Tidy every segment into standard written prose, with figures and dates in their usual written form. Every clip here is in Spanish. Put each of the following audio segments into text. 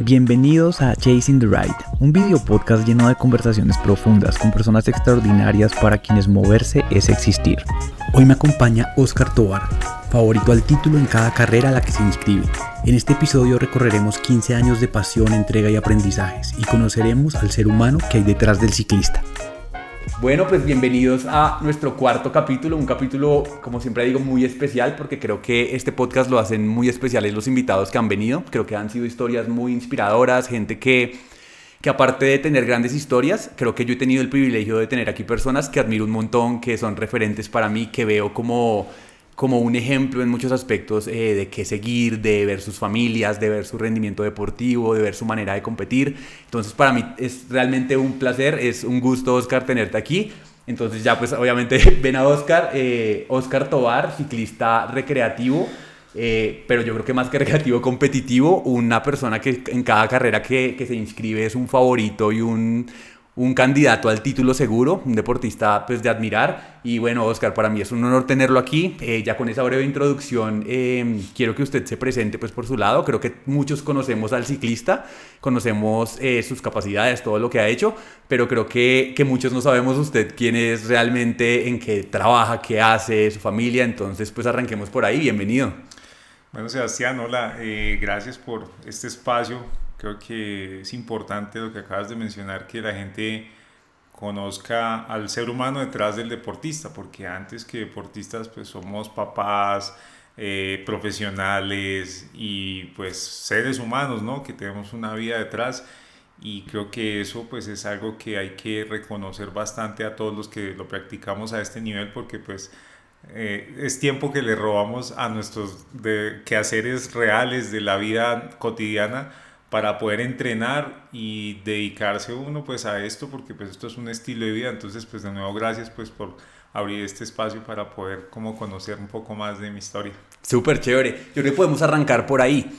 Bienvenidos a Chasing the Ride, un video podcast lleno de conversaciones profundas con personas extraordinarias para quienes moverse es existir. Hoy me acompaña Oscar Tovar, favorito al título en cada carrera a la que se inscribe. En este episodio recorreremos 15 años de pasión, entrega y aprendizajes y conoceremos al ser humano que hay detrás del ciclista. Bueno, pues bienvenidos a nuestro cuarto capítulo, un capítulo, como siempre digo, muy especial porque creo que este podcast lo hacen muy especiales los invitados que han venido. Creo que han sido historias muy inspiradoras, gente que aparte de tener grandes historias, creo que yo he tenido el privilegio de tener aquí personas que admiro un montón, que son referentes para mí, que veo como un ejemplo en muchos aspectos de qué seguir, de ver sus familias, de ver su rendimiento deportivo, de ver su manera de competir. Entonces para mí es realmente un placer, es un gusto, Oscar, tenerte aquí. Entonces ya pues obviamente ven a Oscar, Oscar Tovar, ciclista recreativo, pero yo creo que más que recreativo, competitivo, una persona que en cada carrera que se inscribe es un favorito y un candidato al título seguro, un deportista pues de admirar. Y bueno, Oscar, para mí es un honor tenerlo aquí. Ya con esa breve introducción quiero que usted se presente pues por su lado. Creo que muchos conocemos al ciclista, conocemos sus capacidades, todo lo que ha hecho, pero creo que muchos no sabemos usted quién es realmente, en qué trabaja, qué hace, su familia. Entonces pues arranquemos por ahí. Bienvenido. Bueno, Sebastián, hola, gracias por este espacio. Creo que es importante lo que acabas de mencionar, que la gente conozca al ser humano detrás del deportista, porque antes que deportistas pues somos papás, profesionales y pues seres humanos, ¿no? Que tenemos una vida detrás, y creo que eso pues es algo que hay que reconocer bastante a todos los que lo practicamos a este nivel, porque pues es tiempo que le robamos a nuestros quehaceres reales de la vida cotidiana para poder entrenar y dedicarse uno pues a esto, porque pues esto es un estilo de vida. Entonces pues de nuevo gracias pues por abrir este espacio para poder como conocer un poco más de mi historia. Súper chévere. Yo creo que podemos arrancar por ahí.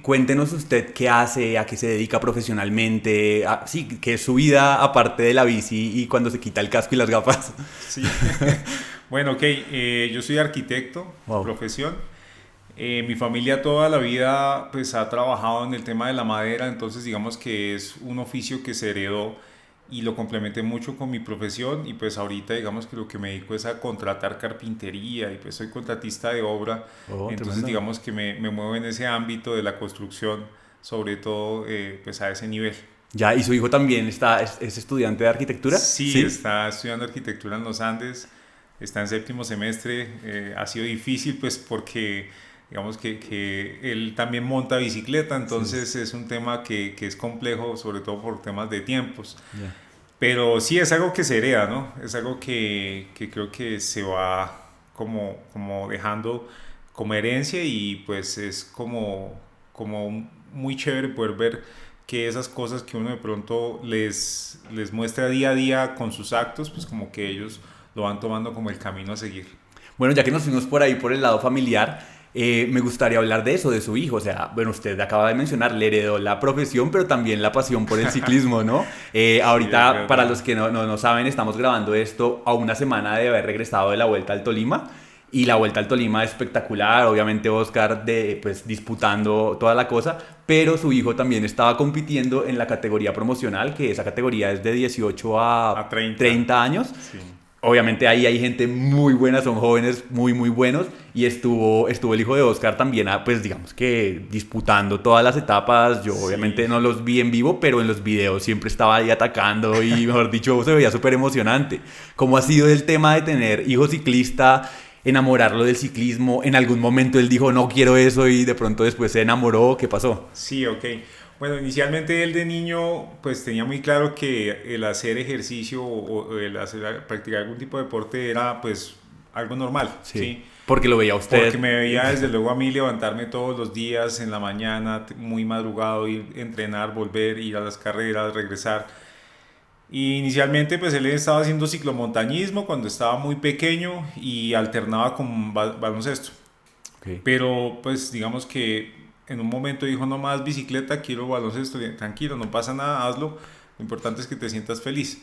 Cuéntenos usted qué hace, a qué se dedica profesionalmente, sí, qué es su vida aparte de la bici y cuando se quita el casco y las gafas. Sí. Bueno, ok, yo soy arquitecto, Wow. Profesión. Mi familia toda la vida pues ha trabajado en el tema de la madera, entonces digamos que es un oficio que se heredó y lo complementé mucho con mi profesión, y pues ahorita digamos que lo que me dedico es a contratar carpintería y pues soy contratista de obra. Entonces Tremendo. digamos que me muevo en ese ámbito de la construcción, sobre todo pues a ese nivel. Ya, ¿y su hijo también es estudiante de arquitectura? Sí, está estudiando arquitectura en los Andes, está en séptimo semestre. Ha sido difícil pues porque digamos que él también monta bicicleta, entonces sí, es un tema que es complejo, sobre todo por temas de tiempos. Yeah. Pero sí es algo que se hereda, ¿no? Es algo que creo que se va como dejando como herencia, y pues es como muy chévere poder ver que esas cosas que uno de pronto les muestra día a día con sus actos, pues como que ellos lo van tomando como el camino a seguir. Bueno, ya que nos fuimos por ahí por el lado familiar, me gustaría hablar de eso, de su hijo. O sea, bueno, usted acaba de mencionar, le heredó la profesión, pero también la pasión por el ciclismo, ¿no? Ahorita, Sí, para los que no saben, estamos grabando esto a una semana de haber regresado de la Vuelta al Tolima. Y la Vuelta al Tolima es espectacular, obviamente Oscar pues, disputando toda la cosa, pero su hijo también estaba compitiendo en la categoría promocional, que esa categoría es de 18 a 30 años. Sí. Obviamente ahí hay gente muy buena, son jóvenes muy muy buenos, y estuvo el hijo de Oscar también, pues digamos que disputando todas las etapas. Yo obviamente no los vi en vivo, pero en los videos siempre estaba ahí atacando y mejor dicho se veía súper emocionante. ¿Cómo ha sido el tema de tener hijo ciclista, enamorarlo del ciclismo? ¿En algún momento él dijo no quiero eso y de pronto después se enamoró? ¿Qué pasó? Sí, ok. Bueno, inicialmente él de niño pues tenía muy claro que el hacer ejercicio o el practicar algún tipo de deporte era pues algo normal, ¿sí? Porque lo veía usted. Porque me veía desde luego a mí levantarme todos los días en la mañana, muy madrugado, ir a entrenar, volver, ir a las carreras, regresar. Y inicialmente pues él estaba haciendo ciclomontañismo cuando estaba muy pequeño y alternaba con baloncesto. Okay. Pero pues digamos que en un momento dijo no más bicicleta, quiero baloncesto. Tranquilo, no pasa nada, hazlo, lo importante es que te sientas feliz.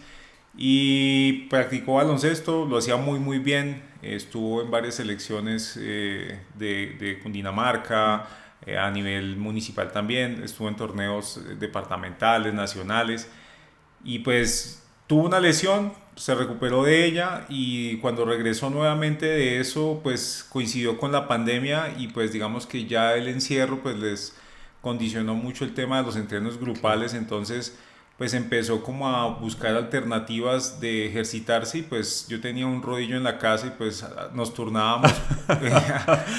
Y practicó baloncesto, lo hacía muy muy bien, estuvo en varias selecciones de Cundinamarca, a nivel municipal también, estuvo en torneos departamentales, nacionales, y pues tuvo una lesión, se recuperó de ella, y cuando regresó nuevamente de eso, pues coincidió con la pandemia, y pues digamos que ya el encierro pues les condicionó mucho el tema de los entrenos grupales. Entonces pues empezó como a buscar alternativas de ejercitarse, y pues yo tenía un rodillo en la casa y pues nos turnábamos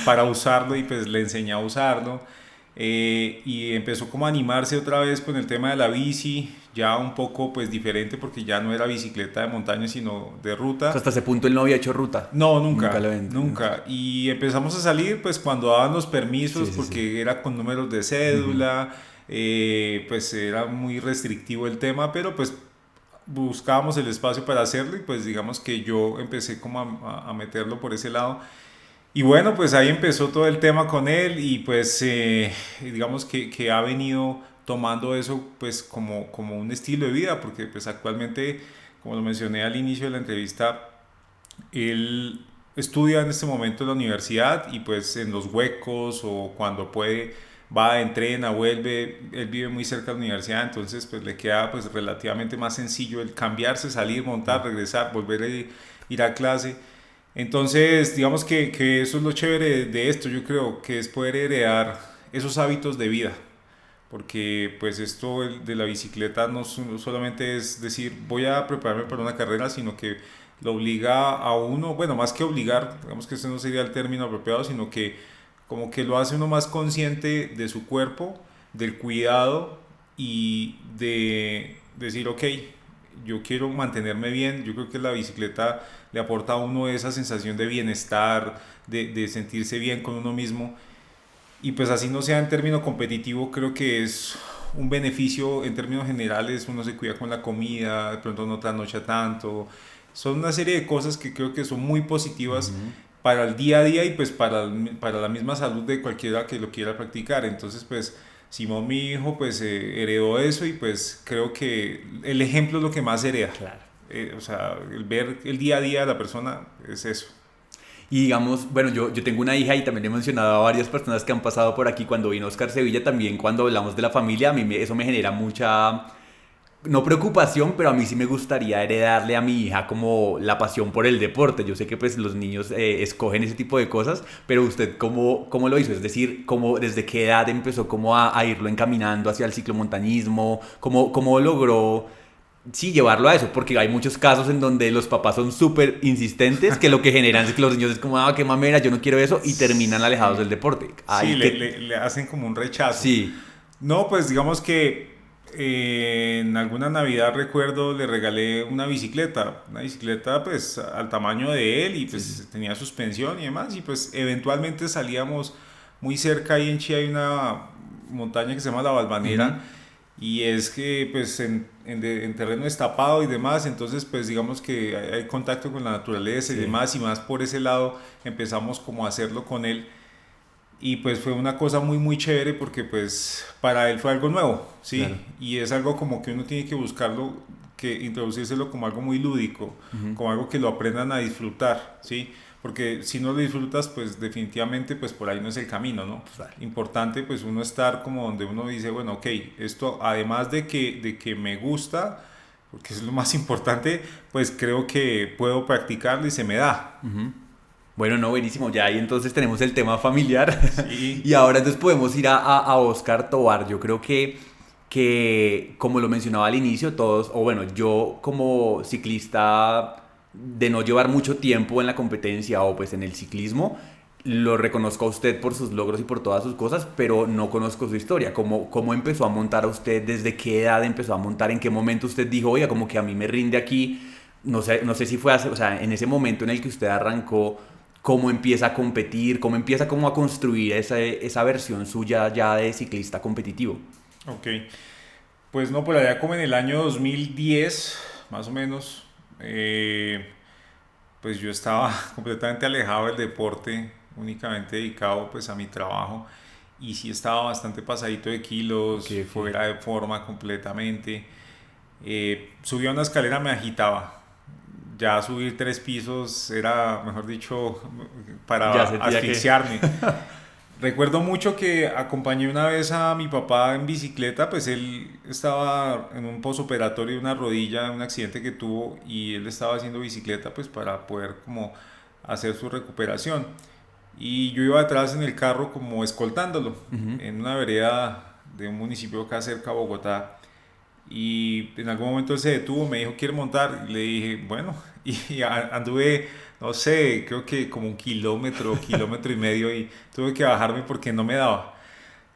para usarlo, y pues le enseñé a usarlo. Y empezó como a animarse otra vez con el tema de la bici, ya un poco pues diferente, porque ya no era bicicleta de montaña sino de ruta. O sea, hasta ese punto él no había hecho ruta. No, nunca. Y empezamos a salir pues cuando daban los permisos, porque era con números de cédula. Pues era muy restrictivo el tema, pero pues buscábamos el espacio para hacerlo, y pues digamos que yo empecé como a meterlo por ese lado. Y bueno, pues ahí empezó todo el tema con él, y pues digamos que ha venido tomando eso pues como un estilo de vida, porque pues actualmente, como lo mencioné al inicio de la entrevista, él estudia en este momento en la universidad, y pues en los huecos o cuando puede va, entrena, vuelve. Él vive muy cerca de la universidad, entonces pues le queda pues relativamente más sencillo el cambiarse, salir, montar, regresar, volver a ir a clase. Entonces digamos que eso es lo chévere de esto. Yo creo que es poder heredar esos hábitos de vida, porque pues esto de la bicicleta no solamente es decir voy a prepararme para una carrera, sino que lo obliga a uno, bueno, más que obligar, digamos que ese no sería el término apropiado, sino que como que lo hace uno más consciente de su cuerpo, del cuidado, y de decir, ok, yo quiero mantenerme bien. Yo creo que la bicicleta le aporta a uno esa sensación de bienestar, de sentirse bien con uno mismo, y pues así no sea en término competitivo, creo que es un beneficio en términos generales. Uno se cuida con la comida, de pronto no trasnocha tanto. Son una serie de cosas que creo que son muy positivas para el día a día, y pues para la misma salud de cualquiera que lo quiera practicar. Entonces pues Simón, mi hijo, pues heredó eso, y pues creo que el ejemplo es lo que más hereda. Claro. O sea, el ver el día a día de la persona es eso. Y digamos, bueno, yo tengo una hija, y también he mencionado a varias personas que han pasado por aquí. Cuando vino Oscar Sevilla, también cuando hablamos de la familia, a mí eso me genera mucha, no preocupación, pero a mí sí me gustaría heredarle a mi hija como la pasión por el deporte. Yo sé que pues los niños escogen ese tipo de cosas, pero usted ¿cómo lo hizo? Es decir, ¿desde qué edad empezó como a irlo encaminando hacia el ciclomontañismo? ¿Cómo logró llevarlo a eso? Porque hay muchos casos en donde los papás son súper insistentes, que lo que generan es que los niños es como, qué mamera, yo no quiero eso, y terminan alejados del deporte. Sí, le hacen como un rechazo. Sí. No, pues digamos que en alguna Navidad recuerdo le regalé una bicicleta pues al tamaño de él, y pues tenía suspensión y demás, y pues eventualmente salíamos muy cerca. Ahí en Chía hay una montaña que se llama La Valvanera, y es que pues en terreno destapado y demás, entonces pues digamos que hay contacto con la naturaleza y demás, y más por ese lado empezamos como a hacerlo con él. Y pues fue una cosa muy muy chévere, porque pues para él fue algo nuevo, ¿sí? Claro. Y es algo como que uno tiene que buscarlo, que introducírselo como algo muy lúdico, como algo que lo aprendan a disfrutar, ¿sí? Porque si no lo disfrutas, pues definitivamente pues por ahí no es el camino, ¿no? Vale. Importante pues uno estar como donde uno dice, bueno, ok, esto además de que me gusta, porque es lo más importante, pues creo que puedo practicarlo y se me da. Bueno, no, buenísimo. Ya ahí entonces tenemos el tema familiar. Sí. Y ahora entonces podemos ir a Oscar Tovar. Yo creo que como lo mencionaba al inicio, todos, o bueno, yo como ciclista de no llevar mucho tiempo en la competencia o pues en el ciclismo, lo reconozco a usted por sus logros y por todas sus cosas, pero no conozco su historia. ¿Cómo empezó a montar a usted? ¿Desde qué edad empezó a montar? ¿En qué momento usted dijo, oiga, como que a mí me rinde aquí? No sé si fue o sea, en ese momento en el que usted arrancó, ¿cómo empieza a competir? ¿Cómo empieza como a construir esa versión suya ya de ciclista competitivo? Ok, pues no, por allá como en el año 2010, más o menos, pues yo estaba completamente alejado del deporte, únicamente dedicado pues a mi trabajo, y sí estaba bastante pasadito de kilos, fuera de forma completamente. Subía una escalera, me agitaba. Ya subir 3 pisos era, mejor dicho, para asfixiarme. Recuerdo mucho que acompañé una vez a mi papá en bicicleta, pues él estaba en un posoperatorio de una rodilla, un accidente que tuvo y él estaba haciendo bicicleta pues para poder como hacer su recuperación. Y yo iba atrás en el carro como escoltándolo en una vereda de un municipio acá cerca de Bogotá. Y en algún momento él se detuvo, me dijo, ¿quiere montar? Y le dije, bueno, y anduve, no sé, creo que como un kilómetro, kilómetro y medio, y tuve que bajarme porque no me daba.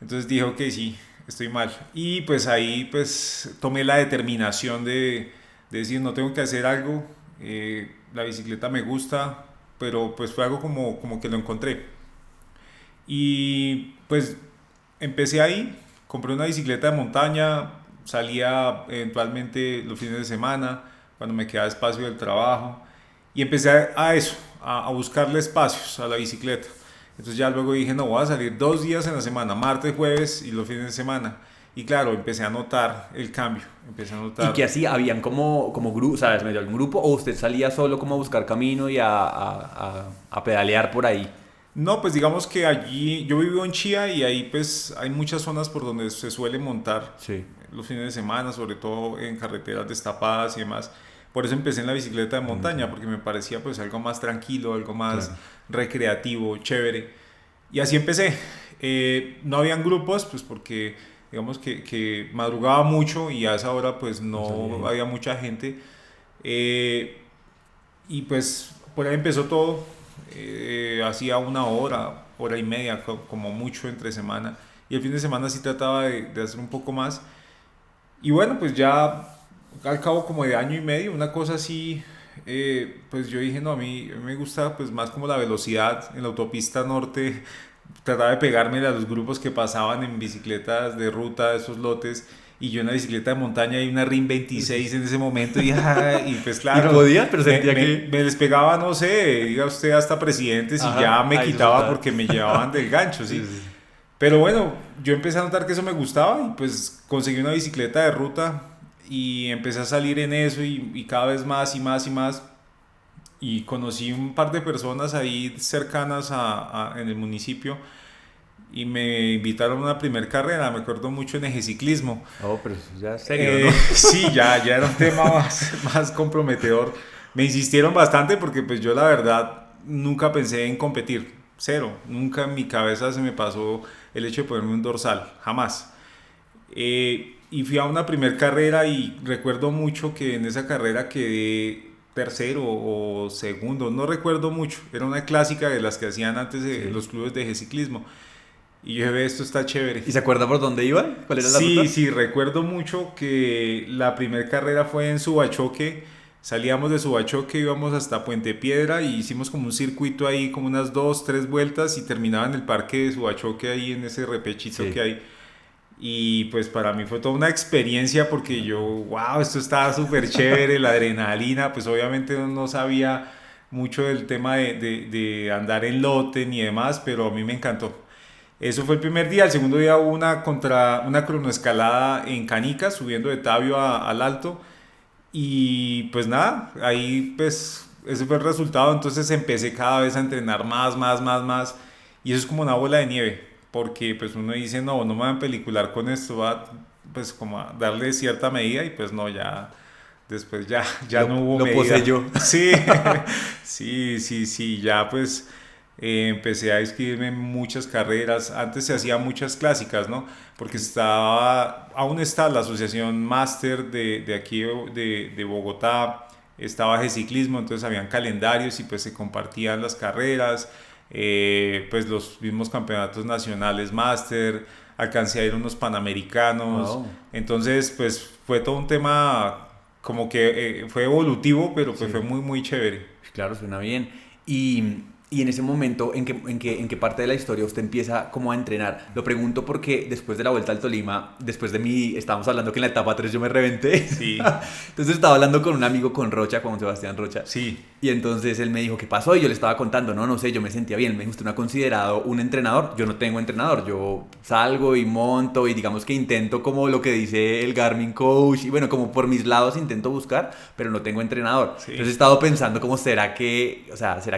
Entonces dije, ok, sí, estoy mal. Y pues ahí pues tomé la determinación de decir, no tengo que hacer algo, la bicicleta me gusta, pero pues fue algo como que lo encontré. Y pues empecé ahí, compré una bicicleta de montaña, salía eventualmente los fines de semana, cuando me quedaba espacio del trabajo, y empecé a eso, a buscarle espacios a la bicicleta. Entonces ya luego dije, no, voy a salir 2 días en la semana, martes, jueves y los fines de semana. Y claro, empecé a notar el cambio, empecé a notar... ¿Y qué hacía? ¿Habían como grupos, sabes, medio algún grupo? ¿O usted salía solo como a buscar camino y a pedalear por ahí? No, pues digamos que allí, yo vivo en Chía y ahí pues hay muchas zonas por donde se suele montar Sí. los fines de semana, sobre todo en carreteras destapadas y demás. Por eso empecé en la bicicleta de montaña, porque me parecía pues algo más tranquilo, algo más recreativo, chévere. Y así empecé. No habían grupos, pues porque digamos que madrugaba mucho y a esa hora pues no había mucha gente. Y pues por ahí empezó todo. Hacía 1 hora, hora y media, como mucho entre semana. Y el fin de semana sí trataba de hacer un poco más. Y bueno, pues ya al cabo como de año y medio, una cosa así, pues yo dije, no, a mí me gusta pues más como la velocidad en la autopista norte. Trataba de pegarme a los grupos que pasaban en bicicletas de ruta, esos lotes. Y yo en la bicicleta de montaña y una RIN 26 en ese momento y pues claro. ¿Y podía? Pero sentía que... Me les pegaba, no sé, diga usted hasta presidentes y ya me quitaba porque me llevaban del gancho, ¿sí? Sí. Pero bueno, yo empecé a notar que eso me gustaba y pues conseguí una bicicleta de ruta y empecé a salir en eso y cada vez más y más y más. Y conocí un par de personas ahí cercanas en el municipio y me invitaron a una primer carrera, me acuerdo mucho en ejeciclismo. Oh, pero eso ya es serio, ¿no? Sí, ya era un tema más comprometedor. Me insistieron bastante porque pues yo la verdad nunca pensé en competir, cero. Nunca en mi cabeza se me pasó el hecho de ponerme un dorsal, jamás. Y fui a una primer carrera y recuerdo mucho que en esa carrera quedé tercero o segundo, no recuerdo mucho. Era una clásica de las que hacían antes los clubes de ejeciclismo. Y yo dije, esto está chévere. ¿Y se acuerda por dónde iban? ¿Cuál era la ruta? Sí, recuerdo mucho que la primera carrera fue en Subachoque. Salíamos de Subachoque, íbamos hasta Puente Piedra y hicimos como un circuito ahí, como unas 2, 3 vueltas y terminaba en el parque de Subachoque ahí en ese repechito que hay. Y pues para mí fue toda una experiencia porque yo, wow, esto estaba súper chévere, la adrenalina, pues obviamente no sabía mucho del tema de andar en lote ni demás, pero a mí me encantó. Eso fue el primer día. El segundo día hubo una cronoescalada en Canicas, subiendo de Tabio al Alto. Y pues nada, ahí pues ese fue el resultado. Entonces empecé cada vez a entrenar más. Y eso es como una bola de nieve. Porque pues uno dice, no me van a pelicular con esto. Va pues como a darle cierta medida y pues no, ya... Después ya no hubo medida. Lo posé yo. Sí, ya pues... empecé a inscribirme en muchas carreras. Antes se hacían muchas clásicas, ¿no? Porque aún está la asociación Máster de aquí de Bogotá, estaba G-Ciclismo, entonces habían calendarios y pues se compartían las carreras, pues los mismos campeonatos nacionales Máster, alcancé a ir a unos panamericanos. Wow. Entonces pues fue todo un tema como que fue evolutivo, pero pues fue muy chévere. Claro, suena bien. Y en ese momento, ¿en qué parte de la historia usted empieza como a entrenar? Lo pregunto porque después de la Vuelta al Tolima, estábamos hablando que en la etapa 3 yo me reventé. Sí. Entonces estaba hablando con un amigo, con Rocha, con Sebastián Rocha. Sí. Y entonces él me dijo, ¿qué pasó? Y yo le estaba contando, no sé, yo me sentía bien. Me dijo, ¿usted no ha considerado un entrenador? Yo no tengo entrenador, yo salgo y monto y digamos que intento como lo que dice el Garmin Coach y bueno, como por mis lados intento buscar, pero no tengo entrenador. Sí. Entonces he estado pensando como, ¿será que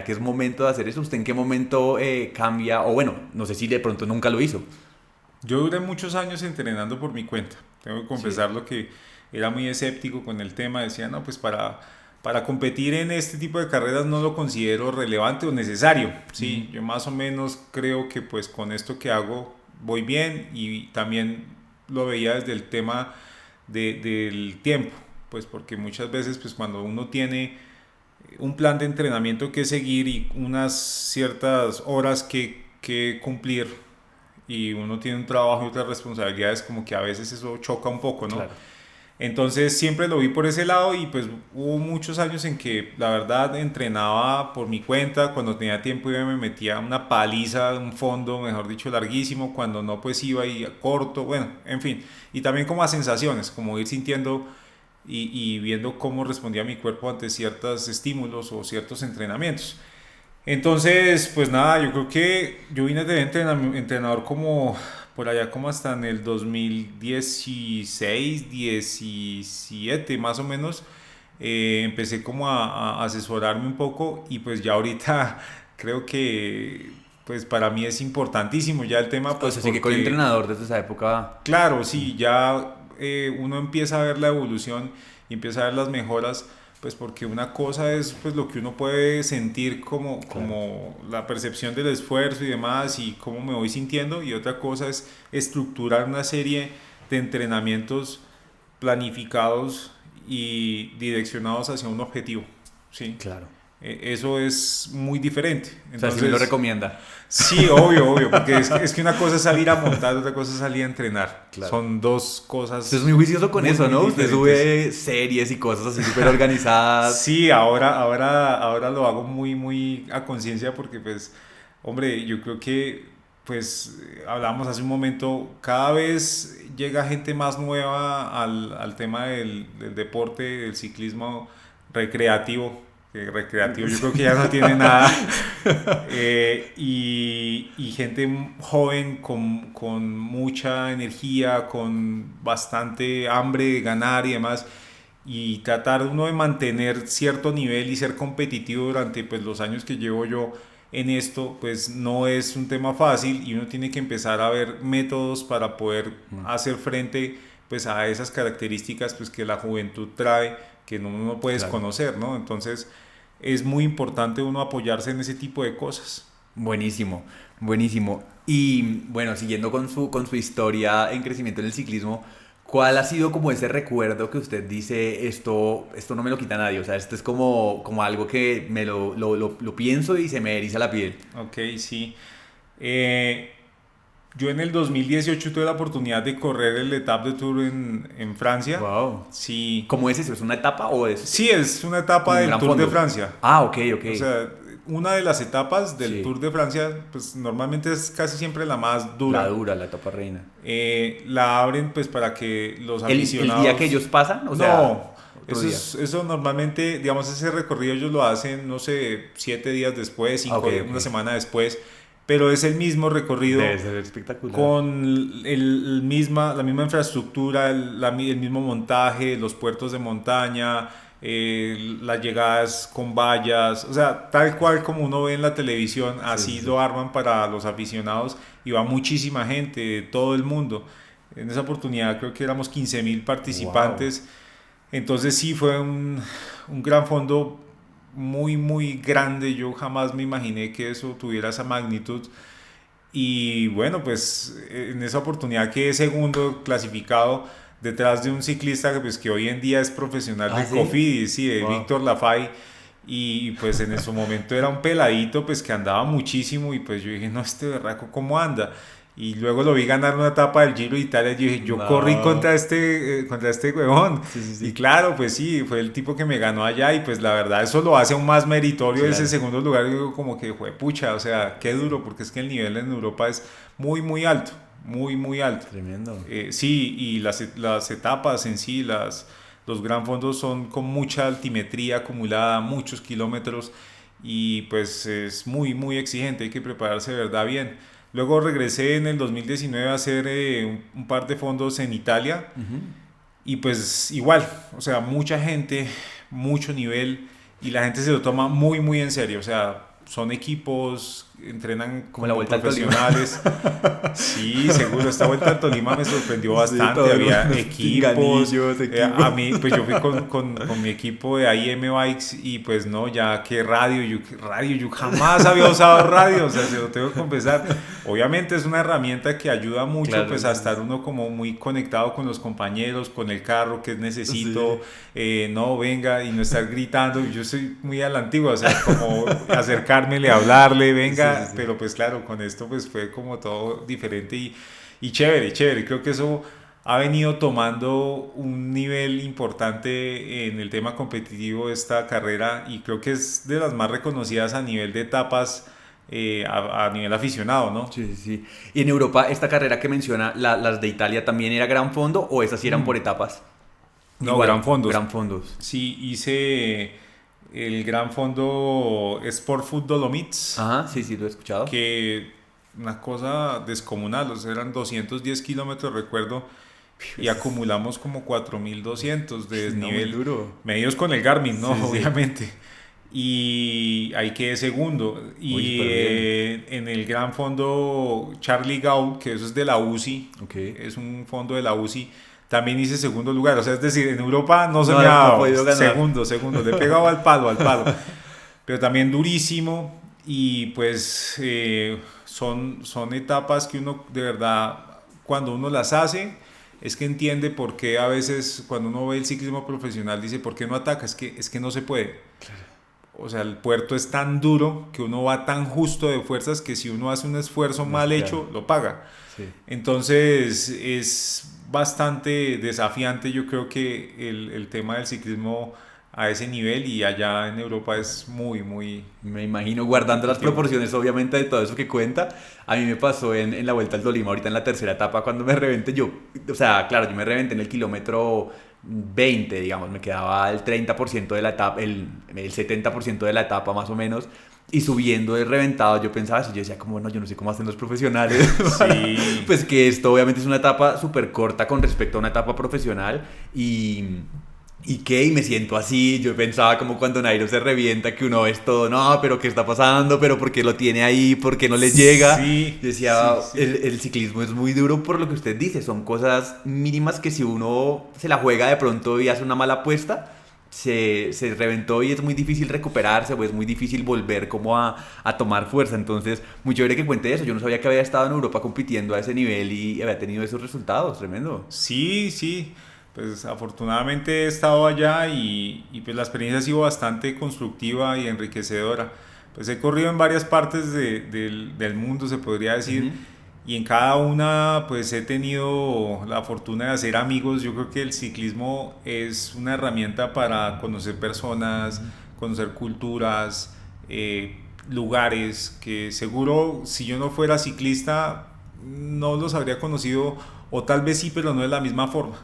es momento de hacer eso? ¿Usted en qué momento cambia? O bueno, no sé si de pronto nunca lo hizo. Yo duré muchos años entrenando por mi cuenta. Tengo que confesarlo que era muy escéptico con el tema. Decía, no, pues para competir en este tipo de carreras no lo considero relevante o necesario. Sí, yo más o menos creo que pues con esto que hago voy bien, y también lo veía desde el tema del tiempo, pues porque muchas veces pues cuando uno tiene un plan de entrenamiento que seguir y unas ciertas horas que cumplir, y uno tiene un trabajo y otras responsabilidades, como que a veces eso choca un poco, ¿no? Claro. Entonces siempre lo vi por ese lado, y pues hubo muchos años en que la verdad entrenaba por mi cuenta. Cuando tenía tiempo iba y me metía una paliza, un fondo, mejor dicho, larguísimo. Cuando no, pues iba y corto, bueno, en fin. Y también como a sensaciones, como ir sintiendo y viendo cómo respondía mi cuerpo ante ciertos estímulos o ciertos entrenamientos. Entonces, pues nada, yo creo que yo vine de entrenador como por allá como hasta en el 2016, 17 más o menos. Empecé como a asesorarme un poco, y pues ya ahorita creo que pues para mí es importantísimo ya el tema. Pues, O sea, sí que con el entrenador desde esa época. claro, sí, ya uno empieza a ver la evolución y empieza a ver las mejoras, pues porque una cosa es pues lo que uno puede sentir como la percepción del esfuerzo y demás, y cómo me voy sintiendo, y otra cosa es estructurar una serie de entrenamientos planificados y direccionados hacia un objetivo, ¿sí? Claro. Eso es muy diferente. O sea, sí me lo recomienda. Sí, obvio, porque es que una cosa es salir a montar, otra cosa es salir a entrenar. Claro. Son dos cosas. Usted es muy juicioso con muy, eso, muy ¿no? Usted diferentes. sube series y cosas así súper organizadas. Sí, ahora lo hago muy a conciencia, porque pues, hombre, yo creo que pues hablamos hace un momento, cada vez llega gente más nueva al tema del deporte, del ciclismo recreativo. Que recreativo yo creo que ya no tiene nada. Y gente joven con mucha energía, con bastante hambre de ganar y demás, y tratar uno de mantener cierto nivel y ser competitivo durante pues los años que llevo yo en esto, pues no es un tema fácil, y uno tiene que empezar a ver métodos para poder hacer frente pues a esas características pues que la juventud trae, que uno no puede desconocer, ¿no? Entonces es muy importante uno apoyarse en ese tipo de cosas. Buenísimo, buenísimo. Y bueno, siguiendo con su historia en crecimiento en el ciclismo, ¿cuál ha sido como ese recuerdo que usted dice, esto no me lo quita nadie? O sea, esto es como algo que me lo pienso y se me eriza la piel. Ok, sí. Yo en el 2018 tuve la oportunidad de correr el Etape de Tour en Francia. Wow. Sí. ¿Cómo es eso? ¿Es una etapa o es...? Sí, es una etapa del Tour de Francia. Ah, ok. O sea, una de las etapas del Tour de Francia, pues normalmente es casi siempre la más dura. La etapa reina. La abren pues para que los aficionados... ¿El día que ellos pasan? O sea, no, eso normalmente, digamos, ese recorrido ellos lo hacen, no sé, 7 días después, 5 días, una semana después. Pero es el mismo recorrido. Debe ser espectacular. Con la misma infraestructura, el mismo montaje, los puertos de montaña, las llegadas con vallas, o sea, tal cual como uno ve en la televisión, así lo arman para los aficionados, y va muchísima gente de todo el mundo. En esa oportunidad creo que éramos 15,000 participantes. Wow. Entonces sí fue un gran fondo, muy grande. Yo jamás me imaginé que eso tuviera esa magnitud, y bueno, pues en esa oportunidad quedé segundo clasificado detrás de un ciclista que, pues, que hoy en día es profesional de Cofidis, de Víctor Lafay, y pues en su momento era un peladito pues que andaba muchísimo, y pues yo dije, no, este berraco cómo anda. Y luego lo vi ganar una etapa del Giro de Italia, y yo dije, yo corrí contra este huevón. Sí. Y claro, pues sí, fue el tipo que me ganó allá, y pues la verdad eso lo hace aún más meritorio, ese segundo lugar. Yo digo como que fue pucha, o sea, qué duro, porque es que el nivel en Europa es muy alto, muy alto. Tremendo. Sí, y las etapas en sí, Los gran fondos son con mucha altimetría acumulada, muchos kilómetros y pues es muy muy exigente, hay que prepararse de verdad bien. Luego regresé en el 2019 a hacer un par de fondos en Italia. Y pues igual, o sea, mucha gente, mucho nivel y la gente se lo toma muy muy en serio, o sea, son equipos, entrenan como la Vuelta profesionales. Sí, seguro, esta Vuelta al Tolima me sorprendió bastante, sí, había equipos, a mí, pues yo fui con mi equipo de IM Bikes y pues no, ya que yo jamás había usado radio, o sea, se lo tengo que confesar. Obviamente es una herramienta que ayuda mucho, claro, pues a estar uno como muy conectado con los compañeros, con el carro, que necesito, sí. No, venga, y no estar gritando, yo soy muy a la antigua, o sea, como acercármele, hablarle, venga, sí. Pero pues claro, con esto pues fue como todo diferente y chévere, creo que eso ha venido tomando un nivel importante en el tema competitivo de esta carrera y creo que es de las más reconocidas a nivel de etapas, a nivel aficionado, ¿no? Sí. Y en Europa, esta carrera que menciona, las de Italia, ¿también era gran fondo o esas sí eran por etapas? No, igual, gran fondos. Sí, hice el gran fondo Sport Food Dolomites. Ajá, sí, lo he escuchado. Que una cosa descomunal, o sea, eran 210 kilómetros, recuerdo, y acumulamos como 4.200 de desnivel. No, muy duro. Medidos con el Garmin, ¿no? Sí, obviamente. Sí. Y ahí quedé segundo. Y en el gran fondo Charlie Gaud, que eso es de la UCI, es un fondo de la UCI, también hice segundo lugar. O sea, es decir, en Europa no se me ha dado segundo, le he pegado al palo. Pero también durísimo y pues son etapas que uno de verdad, cuando uno las hace, es que entiende por qué a veces cuando uno ve el ciclismo profesional dice, ¿por qué no ataca? Es que no se puede. Claro. O sea, el puerto es tan duro que uno va tan justo de fuerzas que si uno hace un esfuerzo mal hecho, lo paga. Sí. Entonces es bastante desafiante, yo creo que el tema del ciclismo a ese nivel y allá en Europa es muy, muy... Me imagino, guardando las proporciones obviamente de todo eso que cuenta. A mí me pasó en la Vuelta al Tolima, ahorita en la tercera etapa, cuando me reventé yo. O sea, claro, yo me reventé en el kilómetro 20, digamos, me quedaba el 30% de la etapa, el 70% de la etapa más o menos. Y subiendo de reventado, yo pensaba eso, yo decía como, no, yo no sé cómo hacen los profesionales. Sí. Pues que esto obviamente es una etapa súper corta con respecto a una etapa profesional y me siento así, yo pensaba como cuando Nairo se revienta, que uno es todo, no, pero ¿qué está pasando? ¿Pero por qué lo tiene ahí? ¿Por qué no le llega? Sí, yo decía, sí. El ciclismo es muy duro por lo que usted dice, son cosas mínimas que si uno se la juega de pronto y hace una mala apuesta, se reventó y es muy difícil recuperarse o es muy difícil volver como a tomar fuerza. Entonces, muy chévere que cuente eso. Yo no sabía que había estado en Europa compitiendo a ese nivel y había tenido esos resultados, tremendo. Sí, pues afortunadamente he estado allá y pues la experiencia ha sido bastante constructiva y enriquecedora. Pues he corrido en varias partes del mundo, se podría decir, y en cada una pues he tenido la fortuna de hacer amigos. Yo creo que el ciclismo es una herramienta para conocer personas, conocer culturas, lugares que seguro si yo no fuera ciclista no los habría conocido, o tal vez sí, pero no de la misma forma,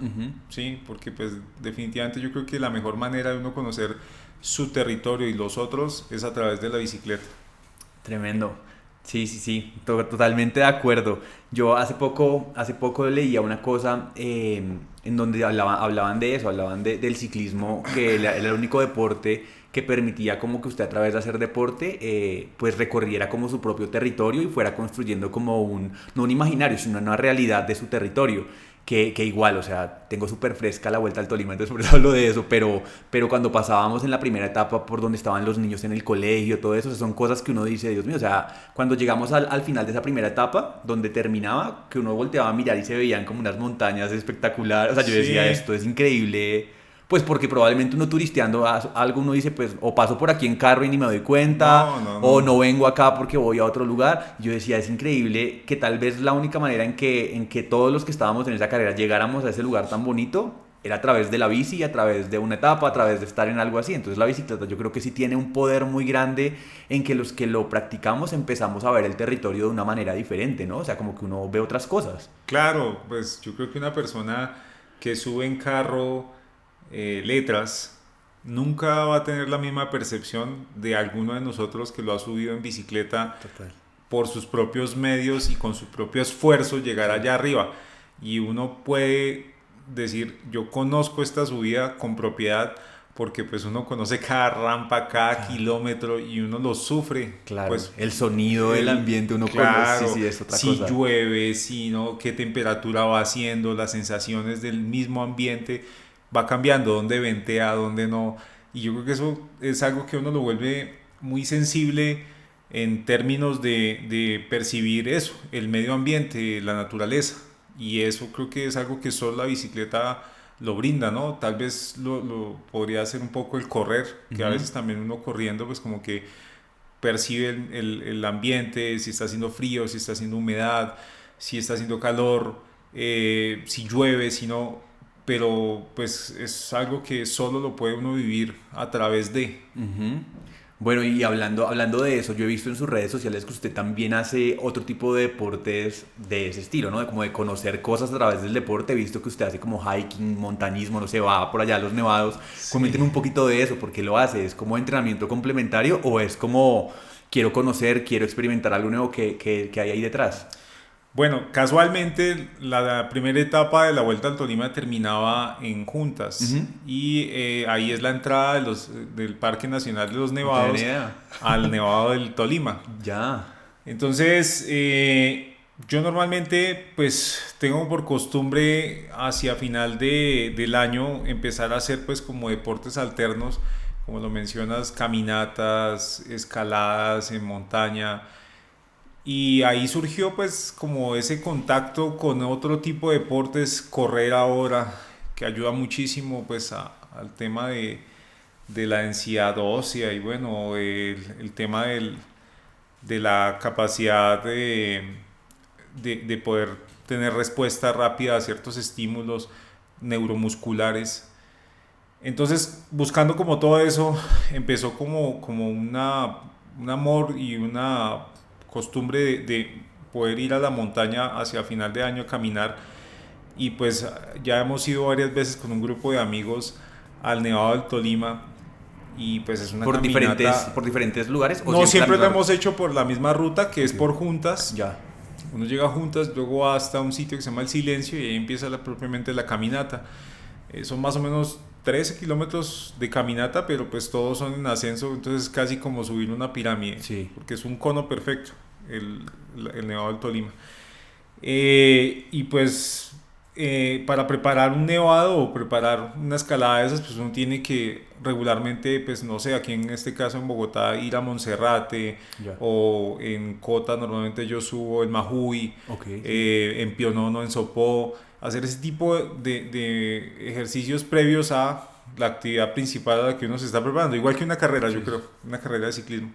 ¿sí? Porque pues definitivamente yo creo que la mejor manera de uno conocer su territorio y los otros es a través de la bicicleta. Tremendo. Sí, totalmente de acuerdo. Yo hace poco leía una cosa en donde hablaban de eso, hablaban del ciclismo, que era el único deporte que permitía como que usted a través de hacer deporte pues recorriera como su propio territorio y fuera construyendo como no un imaginario, sino una realidad de su territorio. Que igual, o sea, tengo súper fresca la Vuelta al Tolima, entonces por eso hablo de eso, pero cuando pasábamos en la primera etapa por donde estaban los niños en el colegio, todo eso, son cosas que uno dice, Dios mío, o sea, cuando llegamos al final de esa primera etapa, donde terminaba, que uno volteaba a mirar y se veían como unas montañas espectaculares, o sea, yo decía, esto es increíble. Pues porque probablemente uno turisteando algo uno dice, pues o paso por aquí en carro y ni me doy cuenta, o no vengo acá porque voy a otro lugar. Yo decía, es increíble que tal vez la única manera en que todos los que estábamos en esa carrera llegáramos a ese lugar tan bonito era a través de la bici, a través de una etapa, a través de estar en algo así. Entonces la bicicleta yo creo que sí tiene un poder muy grande en que los que lo practicamos empezamos a ver el territorio de una manera diferente, ¿no? O sea, como que uno ve otras cosas. Claro, pues yo creo que una persona que sube en carro letras, nunca va a tener la misma percepción de alguno de nosotros que lo ha subido en bicicleta. Total. Por sus propios medios y con su propio esfuerzo llegar allá arriba. Y uno puede decir, yo conozco esta subida con propiedad porque pues uno conoce cada rampa, cada kilómetro y uno lo sufre. Claro, pues, el sonido del ambiente uno claro, conoce, sí, es otra si cosa. llueve, si no, qué temperatura va haciendo, las sensaciones del mismo ambiente va cambiando, dónde ventea, dónde no. Y yo creo que eso es algo que uno lo vuelve muy sensible en términos de percibir eso, el medio ambiente, la naturaleza. Y eso creo que es algo que solo la bicicleta lo brinda, ¿no? Tal vez lo podría hacer un poco el correr, que a veces también uno corriendo pues como que percibe el ambiente, si está haciendo frío, si está haciendo humedad, si está haciendo calor, si llueve, si no, pero pues es algo que solo lo puede uno vivir a través de. Ujú. Bueno, y hablando de eso, yo he visto en sus redes sociales que usted también hace otro tipo de deportes de ese estilo, ¿no? Como de conocer cosas a través del deporte. He visto que usted hace como hiking, montañismo, no sé, va por allá a los nevados. Sí. Coménteme un poquito de eso, ¿por qué lo hace? ¿Es como entrenamiento complementario o es como quiero conocer, quiero experimentar algo nuevo que hay ahí detrás? Bueno, casualmente la primera etapa de la Vuelta al Tolima terminaba en Juntas y ahí es la entrada del Parque Nacional de los Nevados No tenía idea. al Nevado del Tolima. Ya. Entonces, yo normalmente pues tengo por costumbre hacia final del año empezar a hacer pues como deportes alternos, como lo mencionas, caminatas, escaladas en montaña. Y ahí surgió pues como ese contacto con otro tipo de deportes, correr ahora, que ayuda muchísimo pues al tema de la densidad ósea y bueno, el tema de la capacidad de poder tener respuesta rápida a ciertos estímulos neuromusculares. Entonces, buscando como todo eso, empezó como un amor y una costumbre de poder ir a la montaña hacia final de año a caminar y pues ya hemos ido varias veces con un grupo de amigos al Nevado del Tolima y pues es una caminata ¿Por diferentes lugares? ¿O no siempre la lo misma hemos hecho por la misma ruta que es por Juntas. Ya. Uno llega a Juntas, luego va hasta un sitio que se llama El Silencio y ahí empieza propiamente la caminata. Son más o menos 13 kilómetros de caminata, pero pues todos son en ascenso, entonces es casi como subir una pirámide, Sí. porque es un cono perfecto, el Nevado del Tolima. Y pues para preparar un nevado o preparar una escalada de esas, pues uno tiene que regularmente, pues no sé, aquí en este caso en Bogotá, ir a Monserrate Ya. o en Cota normalmente yo subo en Majuy, Ok. en Pionono, en Sopó, hacer ese tipo de ejercicios previos a la actividad principal a la que uno se está preparando, igual que una carrera, yo creo, una carrera de ciclismo.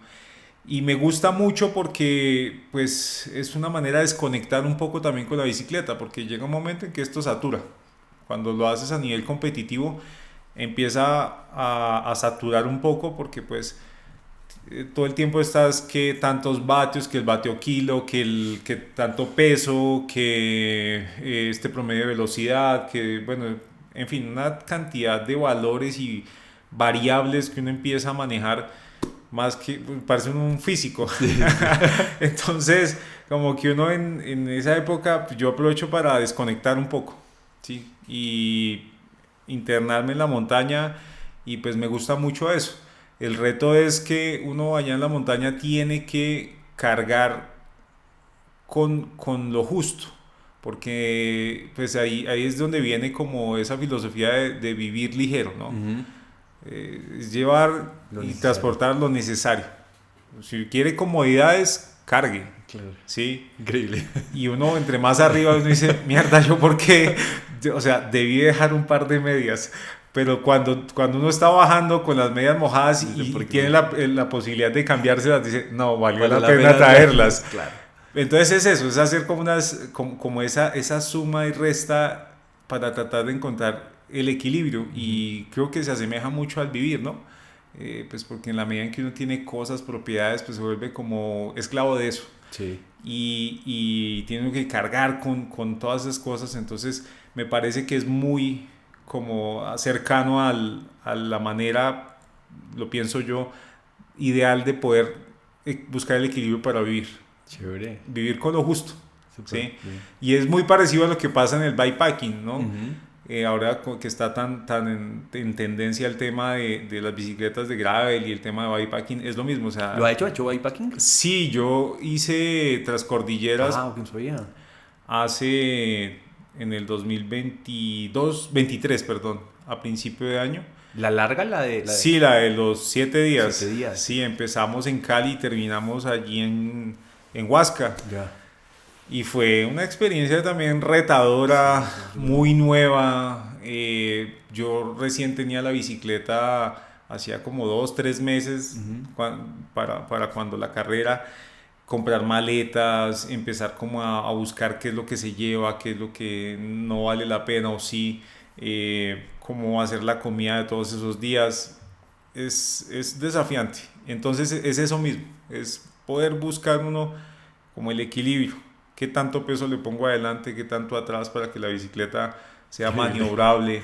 Y me gusta mucho porque pues es una manera de desconectar un poco también con la bicicleta, porque llega un momento en que esto satura. Cuando lo haces a nivel competitivo empieza a saturar un poco porque pues todo el tiempo estás que tantos vatios, que el vatio kilo, que tanto peso, que este promedio de velocidad, que bueno, en fin, una cantidad de valores y variables que uno empieza a manejar más que parece un físico. Entonces como que uno en esa época yo aprovecho para desconectar un poco, ¿sí? Y internarme en la montaña y pues me gusta mucho eso. El reto es que uno allá en la montaña tiene que cargar con lo justo, porque pues ahí es donde viene como esa filosofía de vivir ligero, ¿no? Es llevar y transportar lo necesario. Si quiere comodidades, cargue. Claro. ¿Sí? Increíble. Y uno entre más arriba uno dice, mierda, ¿yo por qué? O sea, debí dejar un par de medias. Pero cuando uno está bajando con las medias mojadas y tiene la posibilidad de cambiárselas, dice, no, valió la pena traerlas. Claro. Entonces es eso, es hacer como esa suma y resta para tratar de encontrar el equilibrio. Y creo que se asemeja mucho al vivir, ¿no? Pues porque en la medida en que uno tiene cosas, propiedades, pues se vuelve como esclavo de eso. Sí. Y tiene que cargar con todas esas cosas. Entonces me parece que es muy como cercano a la manera, lo pienso yo, ideal de poder buscar el equilibrio para vivir. Chévere. Vivir con lo justo. Súper ¿Sí? bien. Y es muy parecido a lo que pasa en el bikepacking, ¿no? Ujú. Ahora que está tan en tendencia el tema de las bicicletas de gravel y el tema de bikepacking, es lo mismo. O sea, ¿Lo ha hecho? ¿Ha hecho bikepacking? sí, yo hice Transcordilleras Ah, ok, no sabía. hace en el 23, perdón, a principio de año. ¿La larga? Sí, la de los 7 días. 7 días. Sí, empezamos en Cali y terminamos allí en Huasca. Ya. Y fue una experiencia también retadora, muy nueva. Yo recién tenía la bicicleta hacía como 2, 3 meses para cuando la carrera, comprar maletas, empezar como a buscar qué es lo que se lleva, qué es lo que no vale la pena o sí, cómo hacer la comida de todos esos días. Es desafiante. Entonces es eso mismo, es poder buscar uno como el equilibrio. ¿Qué tanto peso le pongo adelante? ¿Qué tanto atrás para que la bicicleta sea maniobrable?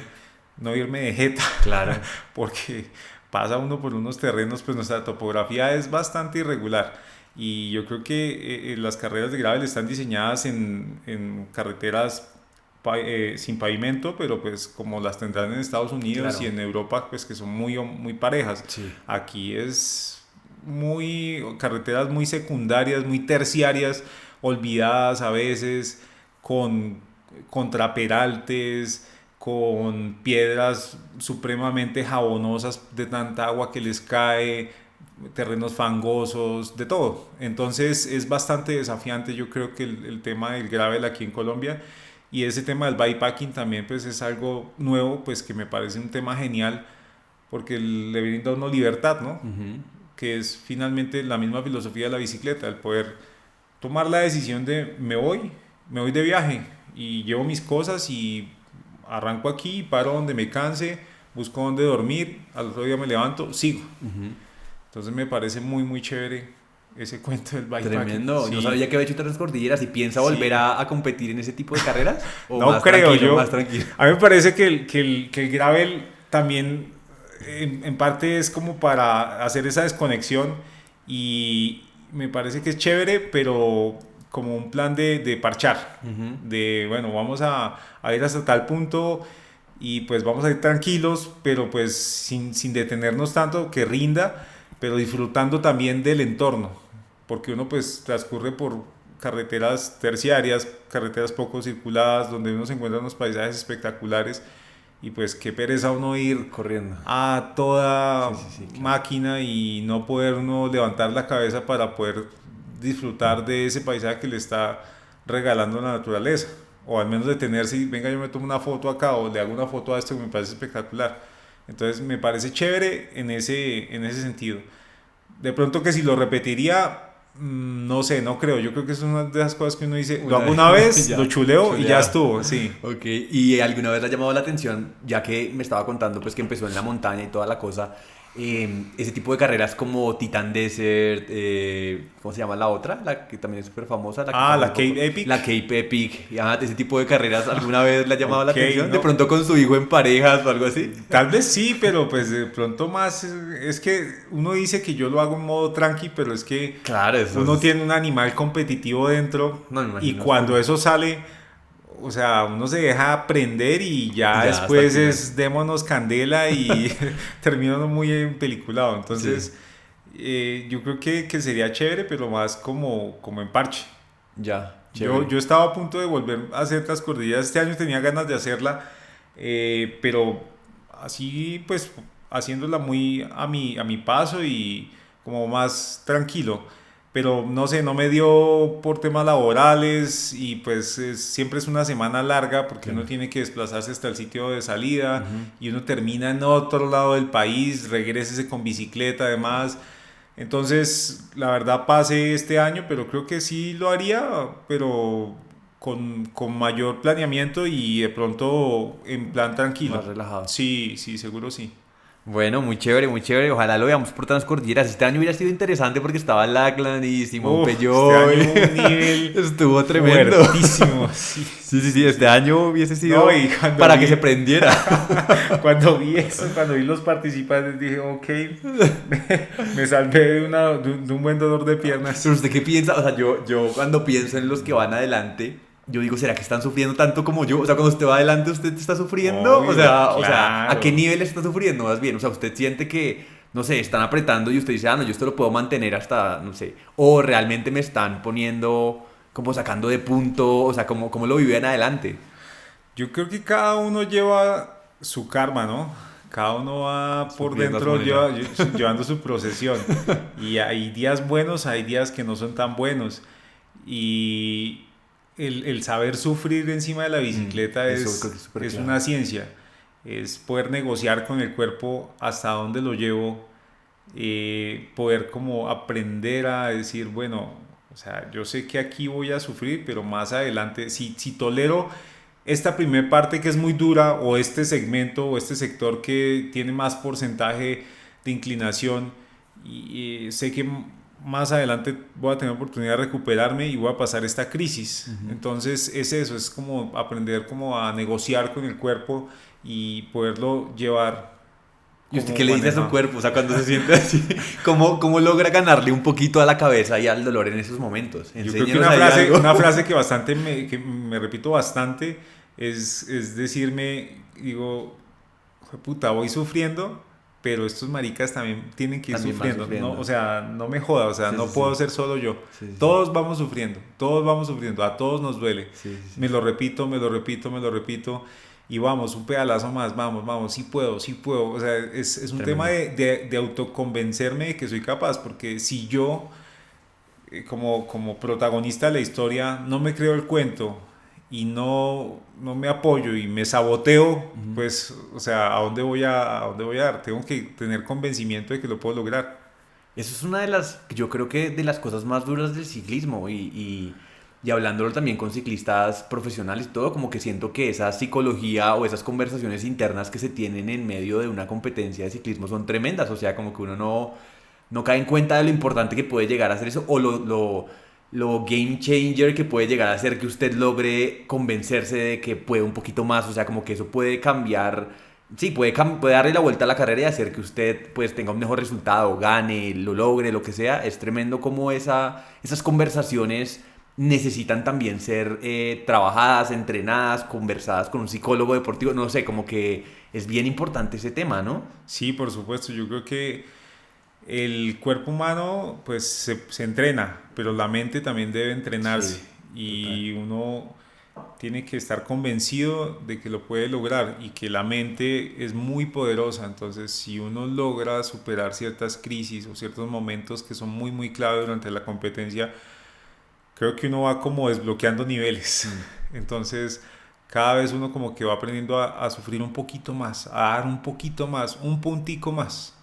No irme de jeta. Claro. Porque pasa uno por unos terrenos, pues nuestra topografía es bastante irregular. Y yo creo que las carreras de gravel están diseñadas en carreteras sin pavimento, pero pues como las tendrán en Estados Unidos Claro. y en Europa, pues que son muy parejas. Sí. Aquí es carreteras muy secundarias, muy terciarias, olvidadas a veces, con contraperaltes, con piedras supremamente jabonosas de tanta agua que les cae, terrenos fangosos, de todo. Entonces es bastante desafiante, yo creo que el tema del gravel aquí en Colombia, y ese tema del bikepacking también pues es algo nuevo, pues que me parece un tema genial porque le brinda a uno libertad, ¿no? Ujú. Que es finalmente la misma filosofía de la bicicleta, el poder tomar la decisión de me voy de viaje y llevo mis cosas y arranco aquí, paro donde me canse, busco donde dormir, al otro día me levanto, sigo. Ujú. Entonces me parece muy chévere ese cuento del bikepacking. Tremendo. Sí. No sabía que había hecho Transcordilleras y piensa Sí. volver a competir en ese tipo de carreras. ¿O No más creo tranquilo, yo. más tranquilo? A mí me parece que el gravel también en parte es como para hacer esa desconexión y me parece que es chévere, pero como un plan de parchar, Ujú. de bueno, vamos a ir hasta tal punto y pues vamos a ir tranquilos, pero pues sin detenernos tanto, que rinda, pero disfrutando también del entorno, porque uno pues transcurre por carreteras terciarias, carreteras poco circuladas, donde uno se encuentra unos paisajes espectaculares y pues qué pereza uno ir Corriendo. a toda Sí, claro. máquina y no poder uno levantar la cabeza para poder disfrutar de ese paisaje que le está regalando la naturaleza, o al menos detenerse y venga yo me tomo una foto acá o le hago una foto a esto que me parece espectacular. Entonces me parece chévere en ese sentido. De pronto que si lo repetiría, no sé, no creo. Yo creo que es una de esas cosas que uno dice, lo hago una vez, Ya, lo chuleo y ya chuleado. estuvo, sí. Ok, ¿y alguna vez le ha llamado la atención, ya que me estaba contando pues que empezó en la montaña y toda la cosa, ese tipo de carreras como Titan Desert, ¿cómo se llama la otra? La que también es súper famosa. La que Ah, pasó la un poco- Cape Epic. La Cape Epic, ese tipo de carreras, ¿alguna vez le ha llamado la Ok, atención? De no. pronto con su hijo en parejas o algo así. Tal vez sí, pero pues de pronto más es que uno dice que yo lo hago en modo tranqui, pero es que Claro, eso uno es- tiene un animal competitivo dentro No, me y imagino, cuando sí. eso sale, o sea, uno se deja aprender y ya Ya, después hasta el es démonos candela y termina uno muy empeliculado. Entonces, yo creo que sería chévere, pero más como en parche. Ya, Yo, chévere. yo estaba a punto de volver a hacer Transcordilleras. Este año tenía ganas de hacerla, pero así pues haciéndola muy a mi paso y como más tranquilo. Pero no sé, no me dio por temas laborales y pues siempre es una semana larga porque Claro. uno tiene que desplazarse hasta el sitio de salida Ujú. y uno termina en otro lado del país, regrésese con bicicleta además. Entonces, la verdad pasé este año, pero creo que sí lo haría, pero con mayor planeamiento y de pronto en plan tranquilo. Más relajado. Sí, seguro sí. Bueno, muy chévere, muy chévere. Ojalá lo veamos por Transcordilleras. Este año hubiera sido interesante porque estaba Lachlan y Simón Peyot. Este año hubo un nivel estuvo tremendo. fuertísimo. Sí, este año hubiese sido No, para que se prendiera. Cuando vi eso, cuando vi los participantes, dije, ok, me salvé de un buen dolor de piernas. Pero ¿usted qué piensa? O sea, yo cuando pienso en los que van adelante, yo digo, ¿será que están sufriendo tanto como yo? O sea, cuando usted va adelante, ¿usted está sufriendo? Obvio, o sea, claro. ¿a qué nivel está sufriendo más bien? O sea, ¿usted siente que, no sé, están apretando y usted dice, no, yo esto lo puedo mantener hasta, no sé, o realmente me están poniendo, como sacando de punto, o sea, ¿cómo lo viven adelante? Yo creo que cada uno lleva su karma, ¿no? Cada uno va por dentro llevando su procesión. Y hay días buenos, hay días que no son tan buenos. Y el saber sufrir encima de la bicicleta es una ciencia. Es poder negociar con el cuerpo hasta dónde lo llevo. Poder como aprender a decir, bueno, o sea, yo sé que aquí voy a sufrir, pero más adelante, si tolero esta primera parte que es muy dura, o este segmento o este sector que tiene más porcentaje de inclinación, y sé que más adelante voy a tener oportunidad de recuperarme y voy a pasar esta crisis. Entonces es eso, es como aprender como a negociar con el cuerpo y poderlo llevar. ¿Y usted qué le dice a su cuerpo? O sea, cuando se siente así, ¿cómo logra ganarle un poquito a la cabeza y al dolor en esos momentos? Yo creo que una frase que que me repito bastante es decirme, digo, puta, voy sufriendo, pero estos maricas también tienen que ir sufriendo. No, o sea, no me joda, o sea, no puedo ser solo yo. Todos vamos sufriendo, a todos nos duele. Me lo repito. Y vamos, un pedalazo más, vamos, sí puedo. O sea, es un tema de autoconvencerme de que soy capaz, porque si yo, como protagonista de la historia, no me creo el cuento y no me apoyo y me saboteo, pues, o sea, ¿a dónde voy a dar? Tengo que tener convencimiento de que lo puedo lograr. Eso es una de las, yo creo que de las cosas más duras del ciclismo y hablándolo también con ciclistas profesionales y todo, como que siento que esa psicología o esas conversaciones internas que se tienen en medio de una competencia de ciclismo son tremendas, o sea, como que uno no cae en cuenta de lo importante que puede llegar a ser eso, o lo game changer que puede llegar a ser que usted logre convencerse de que puede un poquito más, o sea, como que eso puede cambiar, sí, puede darle la vuelta a la carrera y hacer que usted pues tenga un mejor resultado, gane, lo logre, lo que sea. Es tremendo como esas conversaciones necesitan también ser trabajadas, entrenadas, conversadas con un psicólogo deportivo, no sé, como que es bien importante ese tema, ¿no? Sí, por supuesto, yo creo que el cuerpo humano pues se entrena, pero la mente también debe entrenarse, y uno tiene que estar convencido de que lo puede lograr y que la mente es muy poderosa. Entonces, si uno logra superar ciertas crisis o ciertos momentos que son muy muy clave durante la competencia, creo que uno va como desbloqueando niveles. Entonces, cada vez uno como que va aprendiendo a sufrir un poquito más, a dar un poquito más, un puntico más.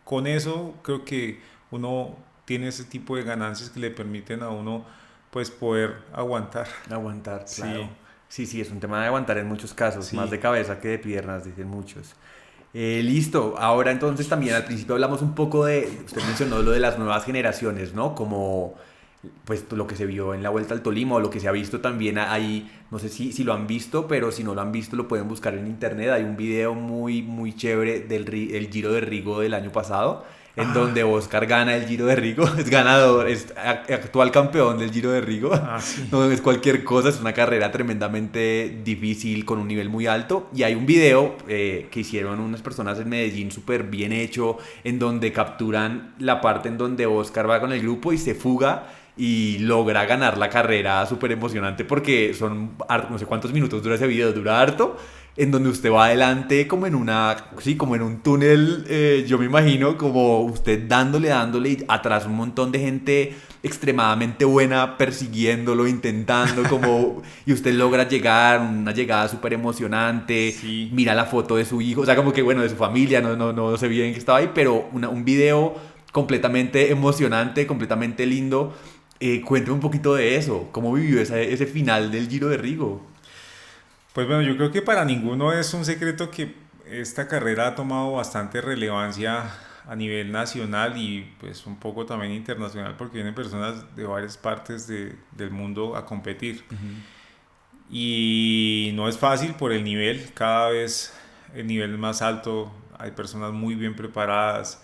Con eso creo que uno tiene ese tipo de ganancias que le permiten a uno pues poder aguantar. Aguantar, claro. Sí, es un tema de aguantar en muchos casos, más de cabeza que de piernas, dicen muchos. Listo, ahora entonces también al principio hablamos un poco usted mencionó lo de las nuevas generaciones, ¿no? Como pues lo que se vio en la Vuelta al Tolima o lo que se ha visto también ahí, no sé si lo han visto, pero si no lo han visto lo pueden buscar en internet. Hay un video muy, muy chévere del el Giro de Rigo del año pasado, en donde Oscar gana el Giro de Rigo, es ganador, es actual campeón del Giro de Rigo. Sí. No es cualquier cosa, es una carrera tremendamente difícil con un nivel muy alto, y hay un video que hicieron unas personas en Medellín súper bien hecho, en donde capturan la parte en donde Oscar va con el grupo y se fuga y logra ganar la carrera, súper emocionante, porque son no sé cuántos minutos dura ese video, dura harto, en donde usted va adelante como en como en un túnel, yo me imagino como usted dándole y atrás un montón de gente extremadamente buena persiguiéndolo, intentando y usted logra llegar, una llegada súper emocionante, mira la foto de su hijo, o sea, como que bueno, de su familia, no sé bien que estaba ahí, pero un video completamente emocionante, completamente lindo. Cuénteme un poquito de eso, ¿cómo vivió ese final del Giro de Rigo? Pues bueno, yo creo que para ninguno es un secreto que esta carrera ha tomado bastante relevancia a nivel nacional y pues un poco también internacional porque vienen personas de varias partes del mundo a competir. Y no es fácil por el nivel, cada vez el nivel es más alto, hay personas muy bien preparadas,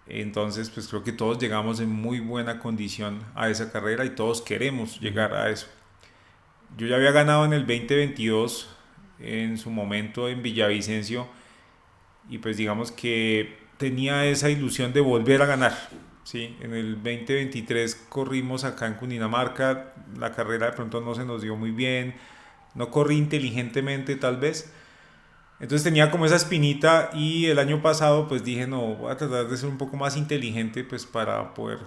entonces pues creo que todos llegamos en muy buena condición a esa carrera y todos queremos llegar a eso. Yo ya había ganado en el 2022 en su momento en Villavicencio y pues digamos que tenía esa ilusión de volver a ganar. Sí, en el 2023 corrimos acá en Cundinamarca, la carrera de pronto no se nos dio muy bien, no corrí inteligentemente tal vez, entonces tenía como esa espinita y el año pasado pues dije no, voy a tratar de ser un poco más inteligente pues para poder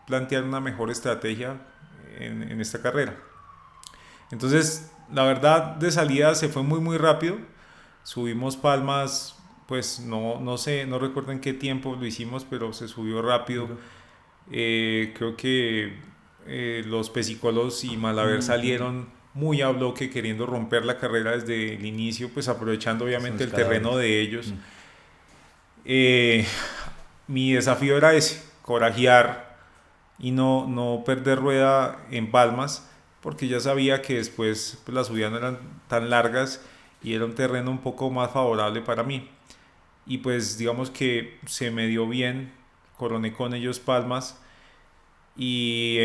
plantear una mejor estrategia en esta carrera. Entonces la verdad de salida se fue muy rápido, subimos Palmas. Pues no sé, no recuerdo en qué tiempo lo hicimos, pero se subió rápido. Creo que los Pesicolos y Malaver salieron muy a bloque queriendo romper la carrera desde el inicio, pues aprovechando obviamente el terreno de ellos. Mi desafío era ese, corajear y no perder rueda en Palmas, porque ya sabía que después pues, las subidas no eran tan largas y era un terreno un poco más favorable para mí. Y pues digamos que se me dio bien, coroné con ellos Palmas y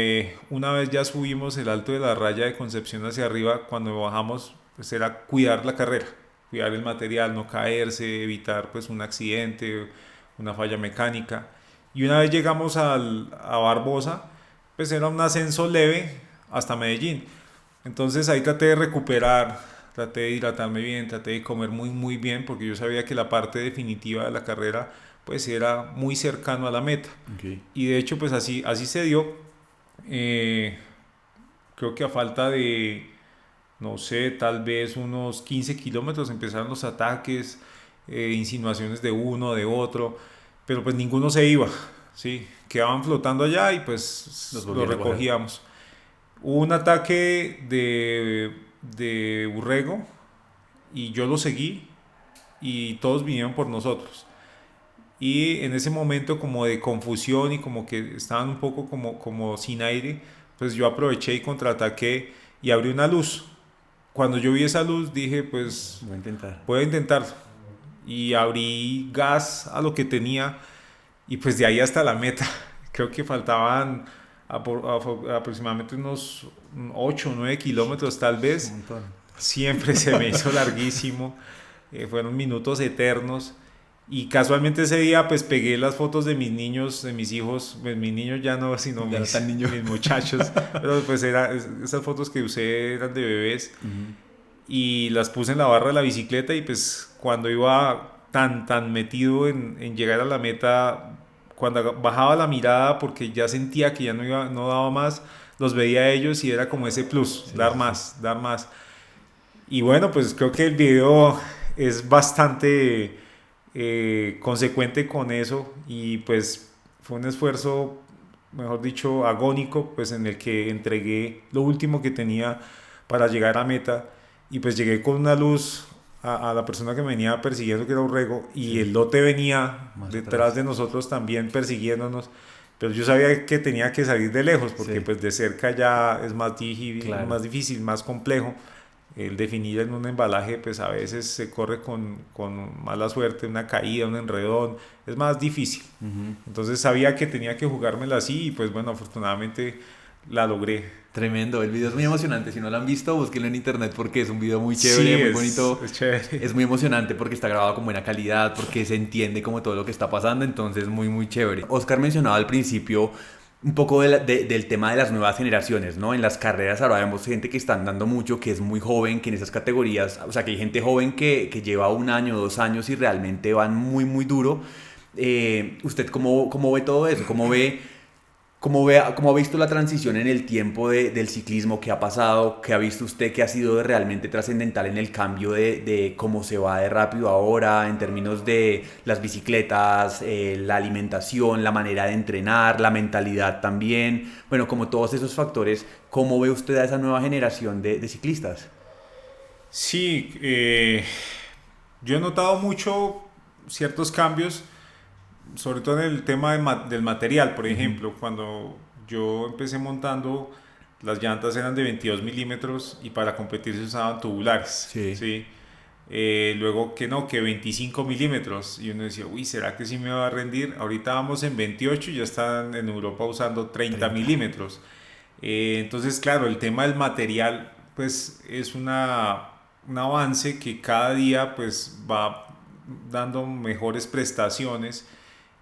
una vez ya subimos el alto de la raya de Concepción hacia arriba, cuando bajamos pues era cuidar la carrera, cuidar el material, no caerse, evitar pues un accidente, una falla mecánica. Y una vez llegamos a Barbosa, pues era un ascenso leve hasta Medellín, entonces ahí traté de recuperar. Traté de hidratarme bien, traté de comer muy bien porque yo sabía que la parte definitiva de la carrera pues era muy cercano a la meta. Y de hecho pues así se dio. Creo que a falta de, no sé, tal vez unos 15 kilómetros empezaron los ataques, insinuaciones de uno, de otro, pero pues ninguno se iba, ¿sí? Quedaban flotando allá y pues los recogíamos. Hubo un ataque de Urrego y yo lo seguí y todos vinieron por nosotros y en ese momento como de confusión y como que estaban un poco como sin aire, pues yo aproveché y contraataqué y abrí una luz. Cuando yo vi esa luz dije pues voy a intentarlo y abrí gas a lo que tenía y pues de ahí hasta la meta creo que faltaban aproximadamente unos 8 o 9 kilómetros tal vez. Siempre se me hizo larguísimo, fueron minutos eternos y casualmente ese día pues pegué las fotos de mis niños, de mis hijos, pues mis niños ya no, sino mis muchachos, pero pues esas fotos que usé eran de bebés y las puse en la barra de la bicicleta y pues cuando iba tan metido en llegar a la meta, cuando bajaba la mirada porque ya sentía que ya no daba más, los veía a ellos y era como ese plus, dar más. Y bueno, pues creo que el video es bastante consecuente con eso y pues fue un esfuerzo, mejor dicho, agónico, pues en el que entregué lo último que tenía para llegar a meta y pues llegué con una luz a la persona que me venía persiguiendo, que era Urrego, y el lote venía más detrás de nosotros también persiguiéndonos, pero yo sabía que tenía que salir de lejos porque pues de cerca ya es más difícil, más complejo. El definir en un embalaje pues a veces se corre con mala suerte, una caída, un enredón, es más difícil. Entonces sabía que tenía que jugármela así y pues bueno, afortunadamente la logré. Tremendo, el video es muy emocionante, si no lo han visto búsquenlo en internet porque es un video muy chévere, muy bonito, es chévere. Es muy emocionante porque está grabado con buena calidad, porque se entiende como todo lo que está pasando, entonces muy chévere. Oscar mencionaba al principio un poco del tema de las nuevas generaciones, ¿no? En las carreras ahora vemos gente que está andando mucho, que es muy joven, que en esas categorías, o sea, que hay gente joven que lleva 1 año, 2 años y realmente van muy duro. ¿Usted cómo ve todo eso? ¿Cómo ha visto la transición en el tiempo del ciclismo que ha pasado? ¿Qué ha visto usted que ha sido realmente trascendental en el cambio de cómo se va de rápido ahora en términos de las bicicletas, la alimentación, la manera de entrenar, la mentalidad también? Bueno, como todos esos factores, ¿cómo ve usted a esa nueva generación de ciclistas? Sí, Yo he notado mucho ciertos cambios, sobre todo en el tema del material. Por ejemplo, cuando yo empecé montando, las llantas eran de 22 milímetros y para competir se usaban tubulares. ¿Sí? Luego que 25 milímetros. Y uno decía, uy, ¿será que sí me va a rendir? Ahorita vamos en 28 y ya están en Europa usando 30 milímetros. Entonces, claro, el tema del material pues es un avance que cada día pues va dando mejores prestaciones.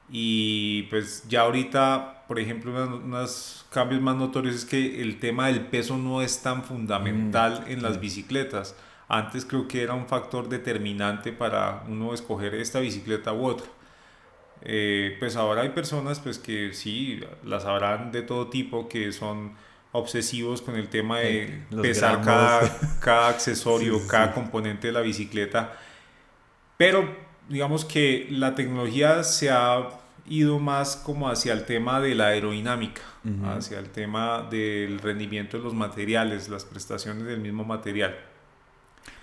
Y pues ya ahorita, por ejemplo, unos cambios más notorios es que el tema del peso no es tan fundamental en las bicicletas. Antes creo que era un factor determinante para uno escoger esta bicicleta u otra. Pues ahora hay personas pues que sí, las habrán de todo tipo, que son obsesivos con el tema de pesar cada accesorio, cada componente de la bicicleta. Pero digamos que la tecnología se ha ido más como hacia el tema de la aerodinámica, hacia el tema del rendimiento de los materiales, las prestaciones del mismo material.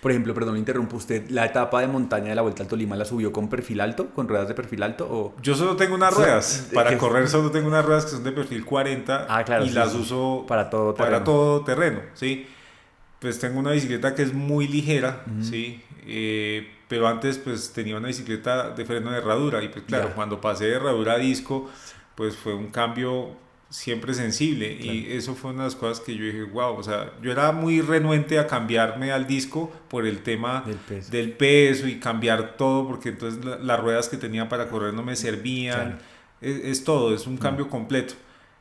Por ejemplo, perdón, interrumpo, ¿usted la etapa de montaña de la Vuelta al Tolima la subió con perfil alto, con ruedas de perfil alto? O... Yo solo tengo unas ruedas, para correr solo tengo unas ruedas que son de perfil 40 y las uso para todo terreno, ¿sí? Pues tengo una bicicleta que es muy ligera, ¿sí? Pero antes pues tenía una bicicleta de freno de herradura y pues claro, cuando pasé de herradura a disco pues fue un cambio siempre sensible y eso fue una de las cosas que yo dije, wow, o sea, yo era muy renuente a cambiarme al disco por el tema del peso y cambiar todo porque entonces las ruedas que tenía para correr no me servían, es todo, es un cambio completo.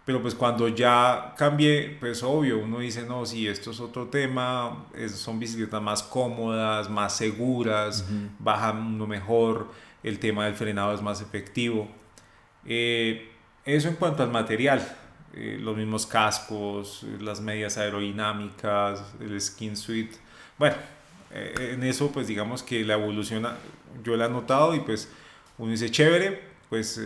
Pero pues cuando ya cambié, pues obvio, uno dice, no, sí, esto es otro tema, son bicicletas más cómodas, más seguras, bajan uno mejor, el tema del frenado es más efectivo. Eso en cuanto al material, los mismos cascos, las medias aerodinámicas, el skin suit. Bueno, en eso pues digamos que la evolución yo la he notado y pues uno dice, chévere, pues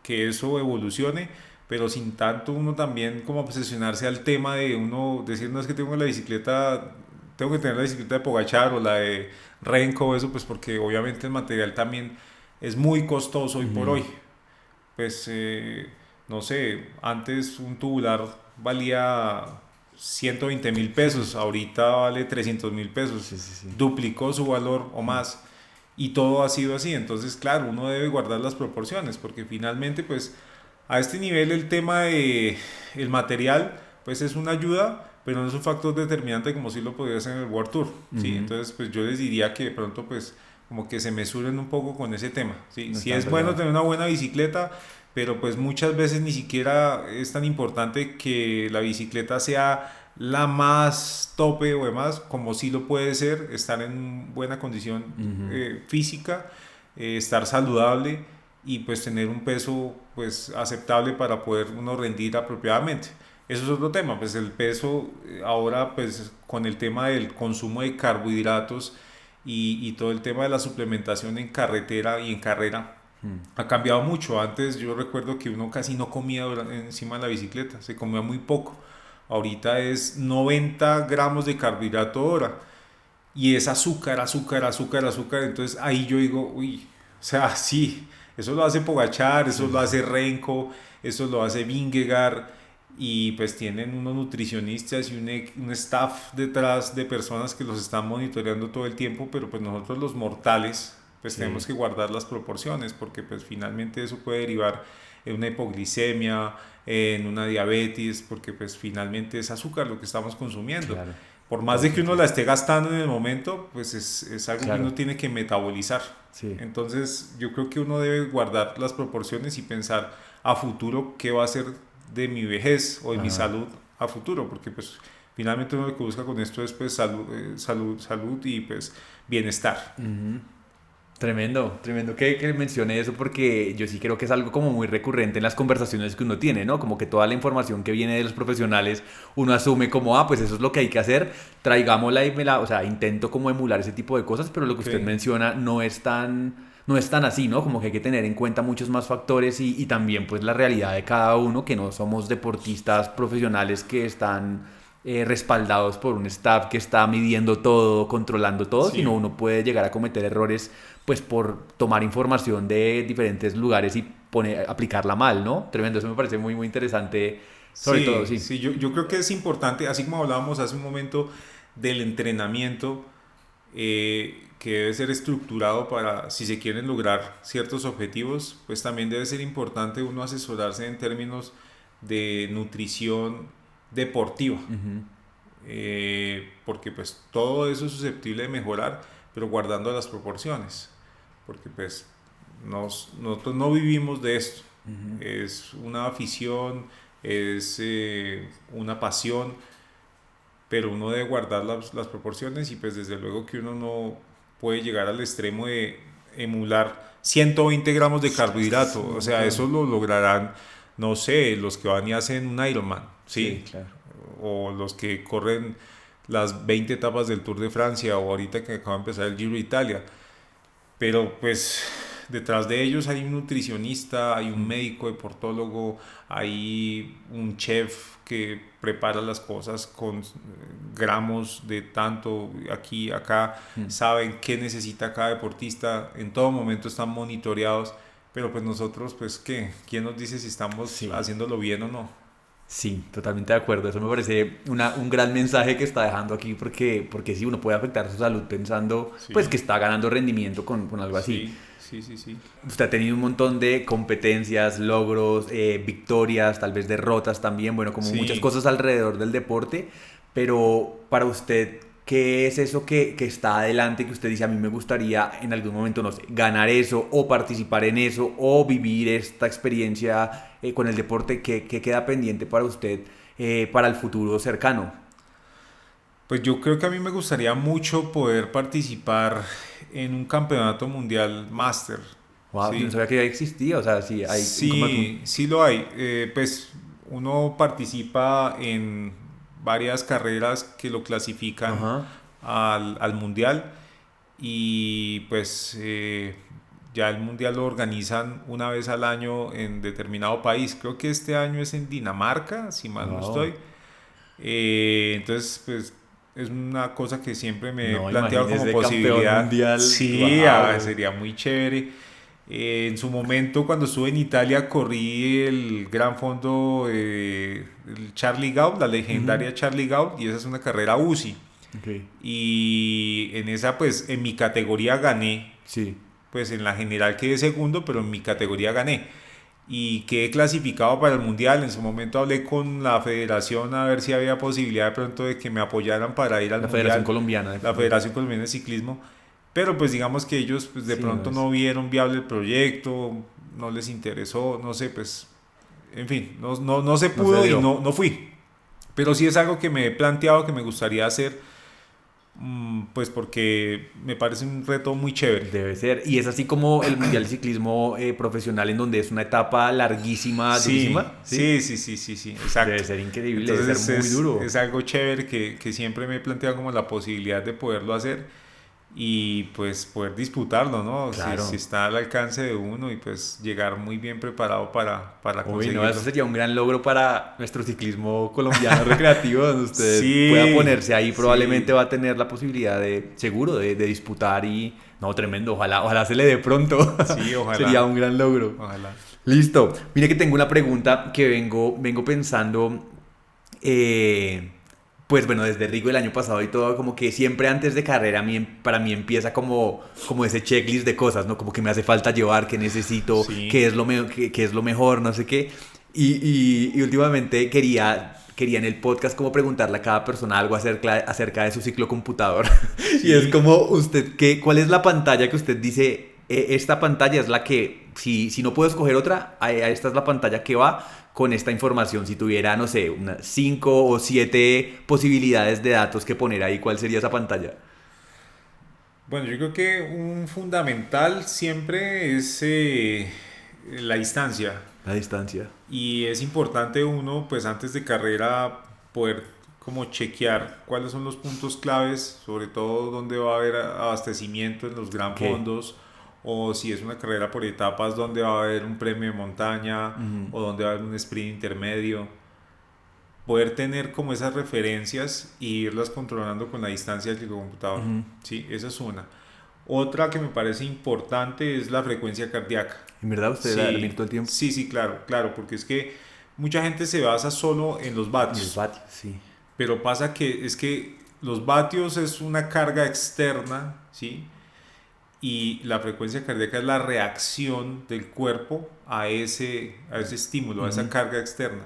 que eso evolucione, pero sin tanto uno también como obsesionarse al tema de uno decir, no es que tengo que tener la bicicleta de Pogačar o la de Renko, eso pues porque obviamente el material también es muy costoso hoy por hoy. Pues no sé, antes un tubular valía 120,000 pesos, ahorita vale 300,000 pesos, duplicó su valor o más y todo ha sido así. Entonces claro, uno debe guardar las proporciones porque finalmente pues a este nivel el tema de el material pues es una ayuda, pero no es un factor determinante como si lo podría hacer en el World Tour, ¿sí? Entonces pues yo les diría que de pronto pues como que se mesuren un poco con ese tema, ¿sí? No, sí es bueno tener una buena bicicleta, pero pues muchas veces ni siquiera es tan importante que la bicicleta sea la más tope o demás, como sí lo puede ser estar en buena condición física, estar saludable y pues tener un peso pues aceptable para poder uno rendir apropiadamente. Eso es otro tema, pues el peso ahora pues con el tema del consumo de carbohidratos y todo el tema de la suplementación en carretera y en carrera ha cambiado mucho. Antes yo recuerdo que uno casi no comía encima de la bicicleta, se comía muy poco. Ahorita es 90 gramos de carbohidrato hora y es azúcar, entonces ahí yo digo, uy, o sea, sí, eso lo hace Pogačar, eso lo hace Renko, eso lo hace Vingegaard y pues tienen unos nutricionistas y un staff detrás de personas que los están monitoreando todo el tiempo, pero pues nosotros los mortales pues tenemos que guardar las proporciones porque pues finalmente eso puede derivar en una hipoglicemia, en una diabetes, porque pues finalmente es azúcar lo que estamos consumiendo. Por más de que uno la esté gastando en el momento, pues es algo que uno tiene que metabolizar. Entonces yo creo que uno debe guardar las proporciones y pensar a futuro qué va a ser de mi vejez o de mi salud a futuro, porque pues finalmente uno lo que busca con esto es pues salud y pues bienestar. Tremendo que mencione eso porque yo sí creo que es algo como muy recurrente en las conversaciones que uno tiene, ¿no? Como que toda la información que viene de los profesionales uno asume como, pues eso es lo que hay que hacer, traigámosla y o sea, intento como emular ese tipo de cosas, pero lo que usted menciona no es tan así, ¿no? Como que hay que tener en cuenta muchos más factores y también pues la realidad de cada uno, que no somos deportistas profesionales que están respaldados por un staff que está midiendo todo, controlando todo, Sí. sino uno puede llegar a cometer errores pues por tomar información de diferentes lugares y aplicarla mal, ¿no? Tremendo, eso me parece muy, muy interesante, sobre Sí, todo, sí. sí, yo creo que es importante, así como hablábamos hace un momento del entrenamiento, que debe ser estructurado para, si se quieren lograr ciertos objetivos, pues también debe ser importante uno asesorarse en términos de nutrición deportiva, Ujú. porque pues todo eso es susceptible de mejorar, pero guardando las proporciones, porque pues nosotros no vivimos de esto, es una afición, es una pasión, pero uno debe guardar las proporciones y pues desde luego que uno no puede llegar al extremo de emular 120 gramos de carbohidrato, o sea, eso lo lograrán, no sé, los que van y hacen un Ironman, ¿sí? Sí, claro. O los que corren las 20 etapas del Tour de Francia o ahorita que acaba de empezar el Giro de Italia, pero pues detrás de ellos hay un nutricionista, hay un médico deportólogo, hay un chef que prepara las cosas con gramos de tanto aquí, acá, saben qué necesita cada deportista, en todo momento están monitoreados, pero pues nosotros, pues ¿qué? ¿Quién nos dice si estamos Sí. haciéndolo bien o no? Sí, totalmente de acuerdo. Eso me parece un gran mensaje que está dejando aquí porque sí, uno puede afectar su salud pensando Sí, pues que está ganando rendimiento con algo así. sí. Usted ha tenido un montón de competencias, logros, victorias, tal vez derrotas también, bueno, como muchas Sí. cosas alrededor del deporte, pero para usted, ¿qué es eso que está adelante que usted dice, a mí me gustaría en algún momento, no sé, ganar eso o participar en eso o vivir esta experiencia con el deporte? ¿Qué queda pendiente para usted para el futuro cercano? Pues yo creo que a mí me gustaría mucho poder participar en un campeonato mundial máster, Wow, yo no ¿sí? sabía que ya existía, o sea, sí, hay como Sí, sí lo hay. Pues uno participa en varias carreras que lo clasifican Ajá. al mundial y pues ya el mundial lo organizan una vez al año en determinado país. Creo que este año es en Dinamarca, si mal no estoy. Wow. Entonces, pues es una cosa que siempre me he No, planteado como imagínese campeón posibilidad. mundial. Sí, Wow. sería muy chévere. En su momento, cuando estuve en Italia, corrí el Gran Fondo el Charlie Gaulle, la legendaria Charlie Gaulle, y esa es una carrera UCI. Ok. Y en esa, pues, en mi categoría gané. Sí. Pues en la general quedé segundo, pero en mi categoría gané y quedé clasificado para el mundial. En su momento hablé con la federación a ver si había posibilidad de pronto de que me apoyaran para ir al La Federación mundial, Colombiana. la Federación Colombiana de Ciclismo, pero pues digamos que ellos pues de Sí, no pronto es. no vieron viable el proyecto, no les interesó, no sé, pues en fin, no se No se pudo y dio. no fui, pero sí es algo que me he planteado que me gustaría hacer, pues porque me parece un reto muy chévere. Debe ser. Y es así como el Mundial de Ciclismo Profesional, en donde es una etapa larguísima, Sí, durísima. ¿Sí? sí, exacto. Debe ser increíble, debe Entonces ser muy duro. es algo chévere que siempre me he planteado como la posibilidad de poderlo hacer y pues poder disputarlo, ¿no? Si Claro. está al alcance de uno y pues llegar muy bien preparado para Uy, no, eso conseguirlo. sería un gran logro para nuestro ciclismo colombiano recreativo, donde usted pueda Sí, ponerse ahí, probablemente sí, va a tener la posibilidad de, seguro, de disputar y... No, tremendo, ojalá se le dé pronto. sí, Sería ojalá, un gran logro. ojalá. Listo. Mire que tengo una pregunta que vengo pensando, pues bueno, desde Rigo el año pasado y todo, como que siempre antes de carrera para mí empieza como ese checklist de cosas, ¿no? Como que me hace falta llevar, que necesito, Sí, qué es qué es lo mejor, no sé qué. Y últimamente quería en el podcast como preguntarle a cada persona algo acerca de su ciclo computador. Y es sí. como usted, ¿cuál es la pantalla que usted dice? Esta pantalla es la que, si no puedo escoger otra, esta es la pantalla que va con esta información. Si tuviera, no sé, unas 5 o 7 posibilidades de datos que poner ahí, ¿cuál sería esa pantalla? Bueno, yo creo que un fundamental siempre es la distancia. La distancia. Y es importante uno, pues antes de carrera, poder como chequear cuáles son los puntos claves, sobre todo dónde va a haber abastecimiento en los gran Ok. fondos, o si es una carrera por etapas, dónde va a haber un premio de montaña, Ujú. o dónde va a haber un sprint intermedio. poder tener como esas referencias e irlas controlando con la distancia del computador. Sí, esa es una. Otra que me parece importante es la frecuencia cardíaca. ¿En verdad usted la mide todo el tiempo? Sí, claro, porque es que mucha gente se basa solo en los vatios. Los vatios, sí. Pero pasa que es que los vatios es una carga externa, ¿sí? Y la frecuencia cardíaca es la reacción del cuerpo a ese estímulo, a esa carga externa.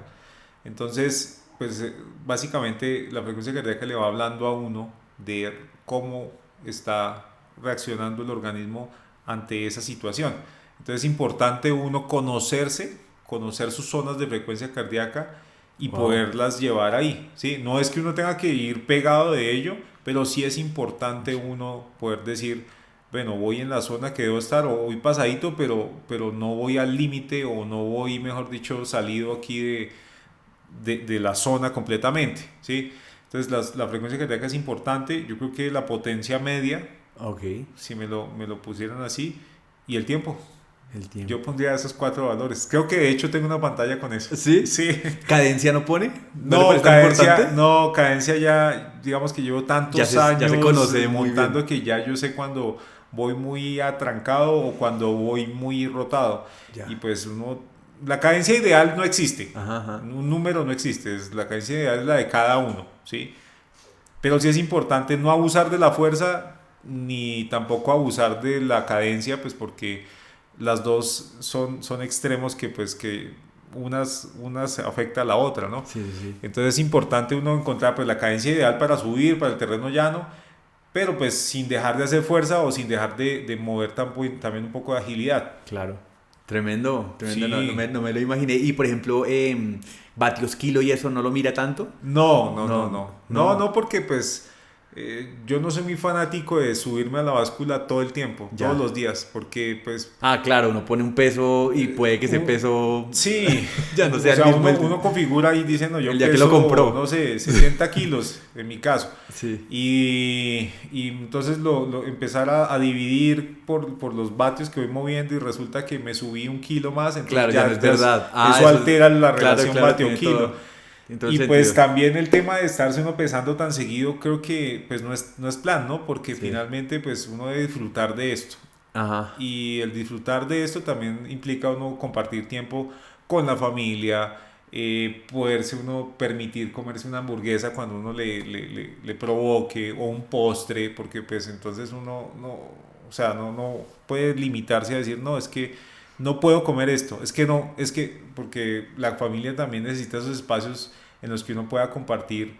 Entonces, pues básicamente la frecuencia cardíaca le va hablando a uno de cómo está reaccionando el organismo ante esa situación. Entonces es importante uno conocer sus zonas de frecuencia cardíaca y poderlas llevar ahí, ¿sí? No es que uno tenga que ir pegado de ello, pero sí es importante uno poder decir, bueno, voy en la zona que debo estar o voy pasadito, pero no voy al límite o no voy, mejor dicho, salido aquí de la zona completamente, ¿sí? Entonces la frecuencia cardíaca es importante. Yo creo que la potencia media, si me lo pusieran así, y el tiempo. Yo pondría esos 4 valores. Creo que de hecho tengo una pantalla con eso. ¿Sí? Sí. ¿Cadencia no pone? Cadencia ya, digamos que llevo tantos años ya se conoce montando que ya yo sé cuando voy muy atrancado o cuando voy muy rotado. Ya. Y pues la cadencia ideal no existe. Un número no existe. La cadencia ideal es la de cada uno, ¿sí? Pero sí es importante no abusar de la fuerza ni tampoco abusar de la cadencia, pues porque las dos son extremos que pues que unas afecta a la otra, ¿no? Sí. Entonces es importante uno encontrar pues la cadencia ideal para subir, para el terreno llano, pero pues sin dejar de hacer fuerza o sin dejar de mover también un poco de agilidad. Claro. Tremendo. Sí. No me lo imaginé. Y por ejemplo, vatios kilo y eso, ¿no lo mira tanto? No, porque pues yo no soy muy fanático de subirme a la báscula todo el tiempo, todos los días, porque pues... claro, uno pone un peso y puede que ese peso... Sí, ya no sea o sea, el mismo. Uno configura y dice, no, yo el día peso, que lo compró. no sé, 60 kilos en mi caso. Sí. Y entonces empezar a dividir por los vatios que voy moviendo y resulta que me subí 1 kilo más, entonces claro, ya no es verdad. Eso altera la relación vatio-kilo. Y pues sentido. también el tema de estarse uno pesando tan seguido creo que pues no es plan, ¿no? Porque finalmente pues uno debe disfrutar de esto. Y el disfrutar de esto también implica uno compartir tiempo con la familia, poderse uno permitir comerse una hamburguesa cuando uno le provoque o un postre, porque pues entonces uno no puede limitarse a decir no, es que no puedo comer esto, porque la familia también necesita esos espacios en los que uno pueda compartir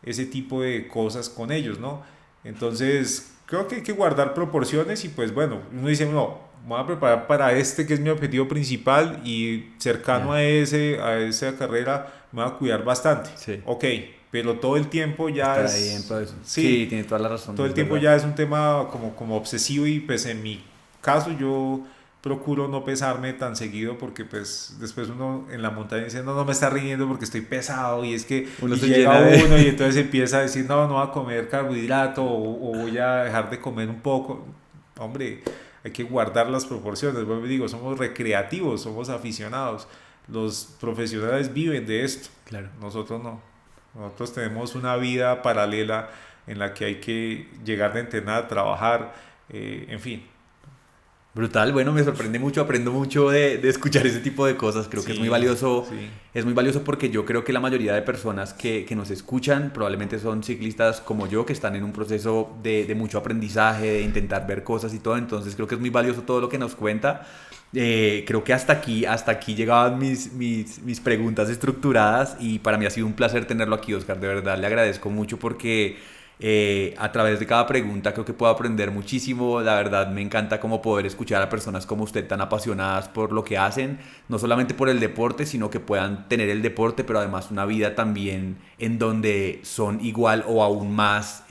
ese tipo de cosas con ellos, ¿no? Entonces creo que hay que guardar proporciones y pues bueno, uno dice no, me voy a preparar para que es mi objetivo principal y cercano a esa carrera me voy a cuidar bastante. Ok, pero todo el tiempo ya sí, tiene toda la razón. Todo el tiempo ya es un tema como obsesivo y pues en mi caso yo procuro no pesarme tan seguido porque pues después uno en la montaña dice no me está riendo porque estoy pesado y es que llega uno y entonces empieza a decir no voy a comer carbohidrato o voy a dejar de comer un poco. Hombre, hay que guardar las proporciones. Yo digo, somos recreativos, somos aficionados. Los profesionales viven de esto. Claro. Nosotros no. Nosotros tenemos una vida paralela en la que hay que llegar de entrenar, trabajar, en fin. Brutal, bueno, me sorprende mucho, aprendo mucho de escuchar ese tipo de cosas, creo que es muy valioso, es muy valioso porque yo creo que la mayoría de personas que nos escuchan probablemente son ciclistas como yo, que están en un proceso de mucho aprendizaje, de intentar ver cosas y todo, entonces creo que es muy valioso todo lo que nos cuenta. Creo que hasta aquí llegaban mis preguntas estructuradas y para mí ha sido un placer tenerlo aquí, Oscar, de verdad le agradezco mucho porque... a través de cada pregunta creo que puedo aprender muchísimo. La verdad me encanta como poder escuchar a personas como usted tan apasionadas por lo que hacen, no solamente por el deporte, sino que puedan tener el deporte pero además una vida también en donde son igual o aún más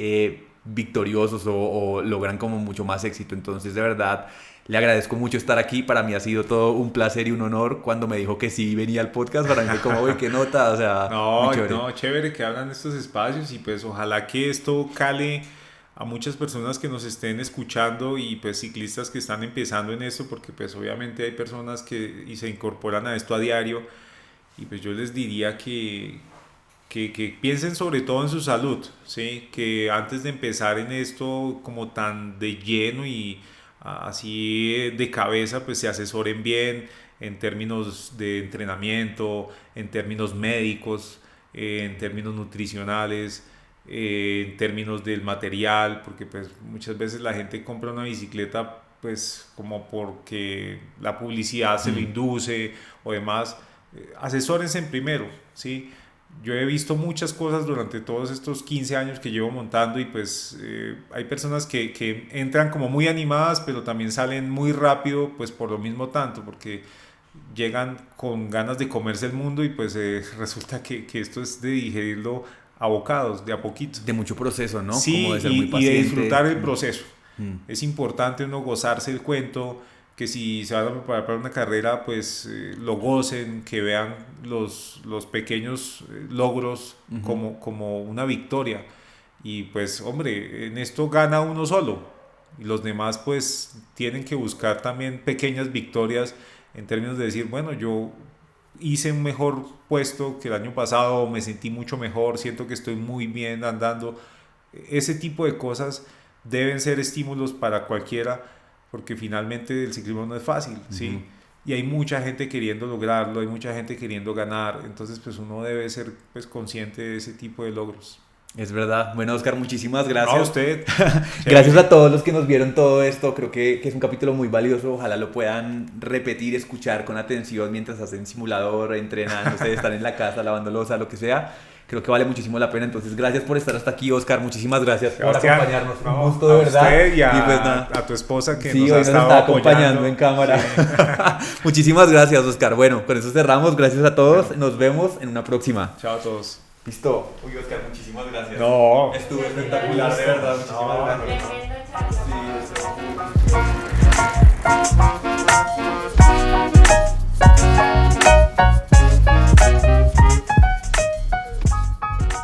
victoriosos o logran como mucho más éxito. Entonces de verdad le agradezco mucho estar aquí, para mí ha sido todo un placer y un honor. Cuando me dijo que sí venía al podcast, para mí fue como, uy, qué nota, o sea, chévere que hablan de estos espacios y pues ojalá que esto cale a muchas personas que nos estén escuchando y pues ciclistas que están empezando en esto, porque pues obviamente hay personas que se incorporan a esto a diario y pues yo les diría que que piensen sobre todo en su salud, ¿sí? Que antes de empezar en esto como tan de lleno y así de cabeza, pues se asesoren bien en términos de entrenamiento, en términos médicos, en términos nutricionales, en términos del material, porque pues muchas veces la gente compra una bicicleta pues como porque la publicidad se lo induce o demás. Asesórense en primero, ¿sí? Yo he visto muchas cosas durante todos estos 15 años que llevo montando y pues hay personas que entran como muy animadas pero también salen muy rápido pues por lo mismo tanto, porque llegan con ganas de comerse el mundo y pues resulta que esto es de digerirlo a bocados, de a poquito. De mucho proceso, ¿no? Sí, como de ser muy y paciente. de disfrutar el proceso. Es importante uno gozarse el cuento, que si se van a preparar para una carrera, pues lo gocen, que vean los pequeños logros como una victoria. Y pues, hombre, en esto gana uno solo. Y los demás, pues, tienen que buscar también pequeñas victorias en términos de decir, bueno, yo hice un mejor puesto que el año pasado, me sentí mucho mejor, siento que estoy muy bien andando. Ese tipo de cosas deben ser estímulos para cualquiera, porque finalmente el ciclismo no es fácil, ¿sí? Y hay mucha gente queriendo lograrlo, hay mucha gente queriendo ganar, entonces pues uno debe ser pues consciente de ese tipo de logros. Es verdad. Bueno, Oscar, muchísimas gracias. A usted. Gracias a todos los que nos vieron todo esto. Creo que es un capítulo muy valioso. Ojalá lo puedan repetir, escuchar con atención mientras hacen simulador, entrenan, no sé, están en la casa lavando loza, lo que sea. Creo que vale muchísimo la pena. Entonces, gracias por estar hasta aquí, Oscar. Muchísimas gracias por acompañarnos. Un gusto, de verdad. Usted y pues, nada. a tu esposa que sí, nos hoy ha estado está acompañando en cámara. Sí. Muchísimas gracias, Oscar. Bueno, con eso cerramos. Gracias a todos. Nos vemos en una próxima. Chao a todos. Listo. Uy, Oscar, muchísimas gracias. No. Estuvo espectacular, de verdad. Muchísimas gracias. Tremendo, Charlie. Sí,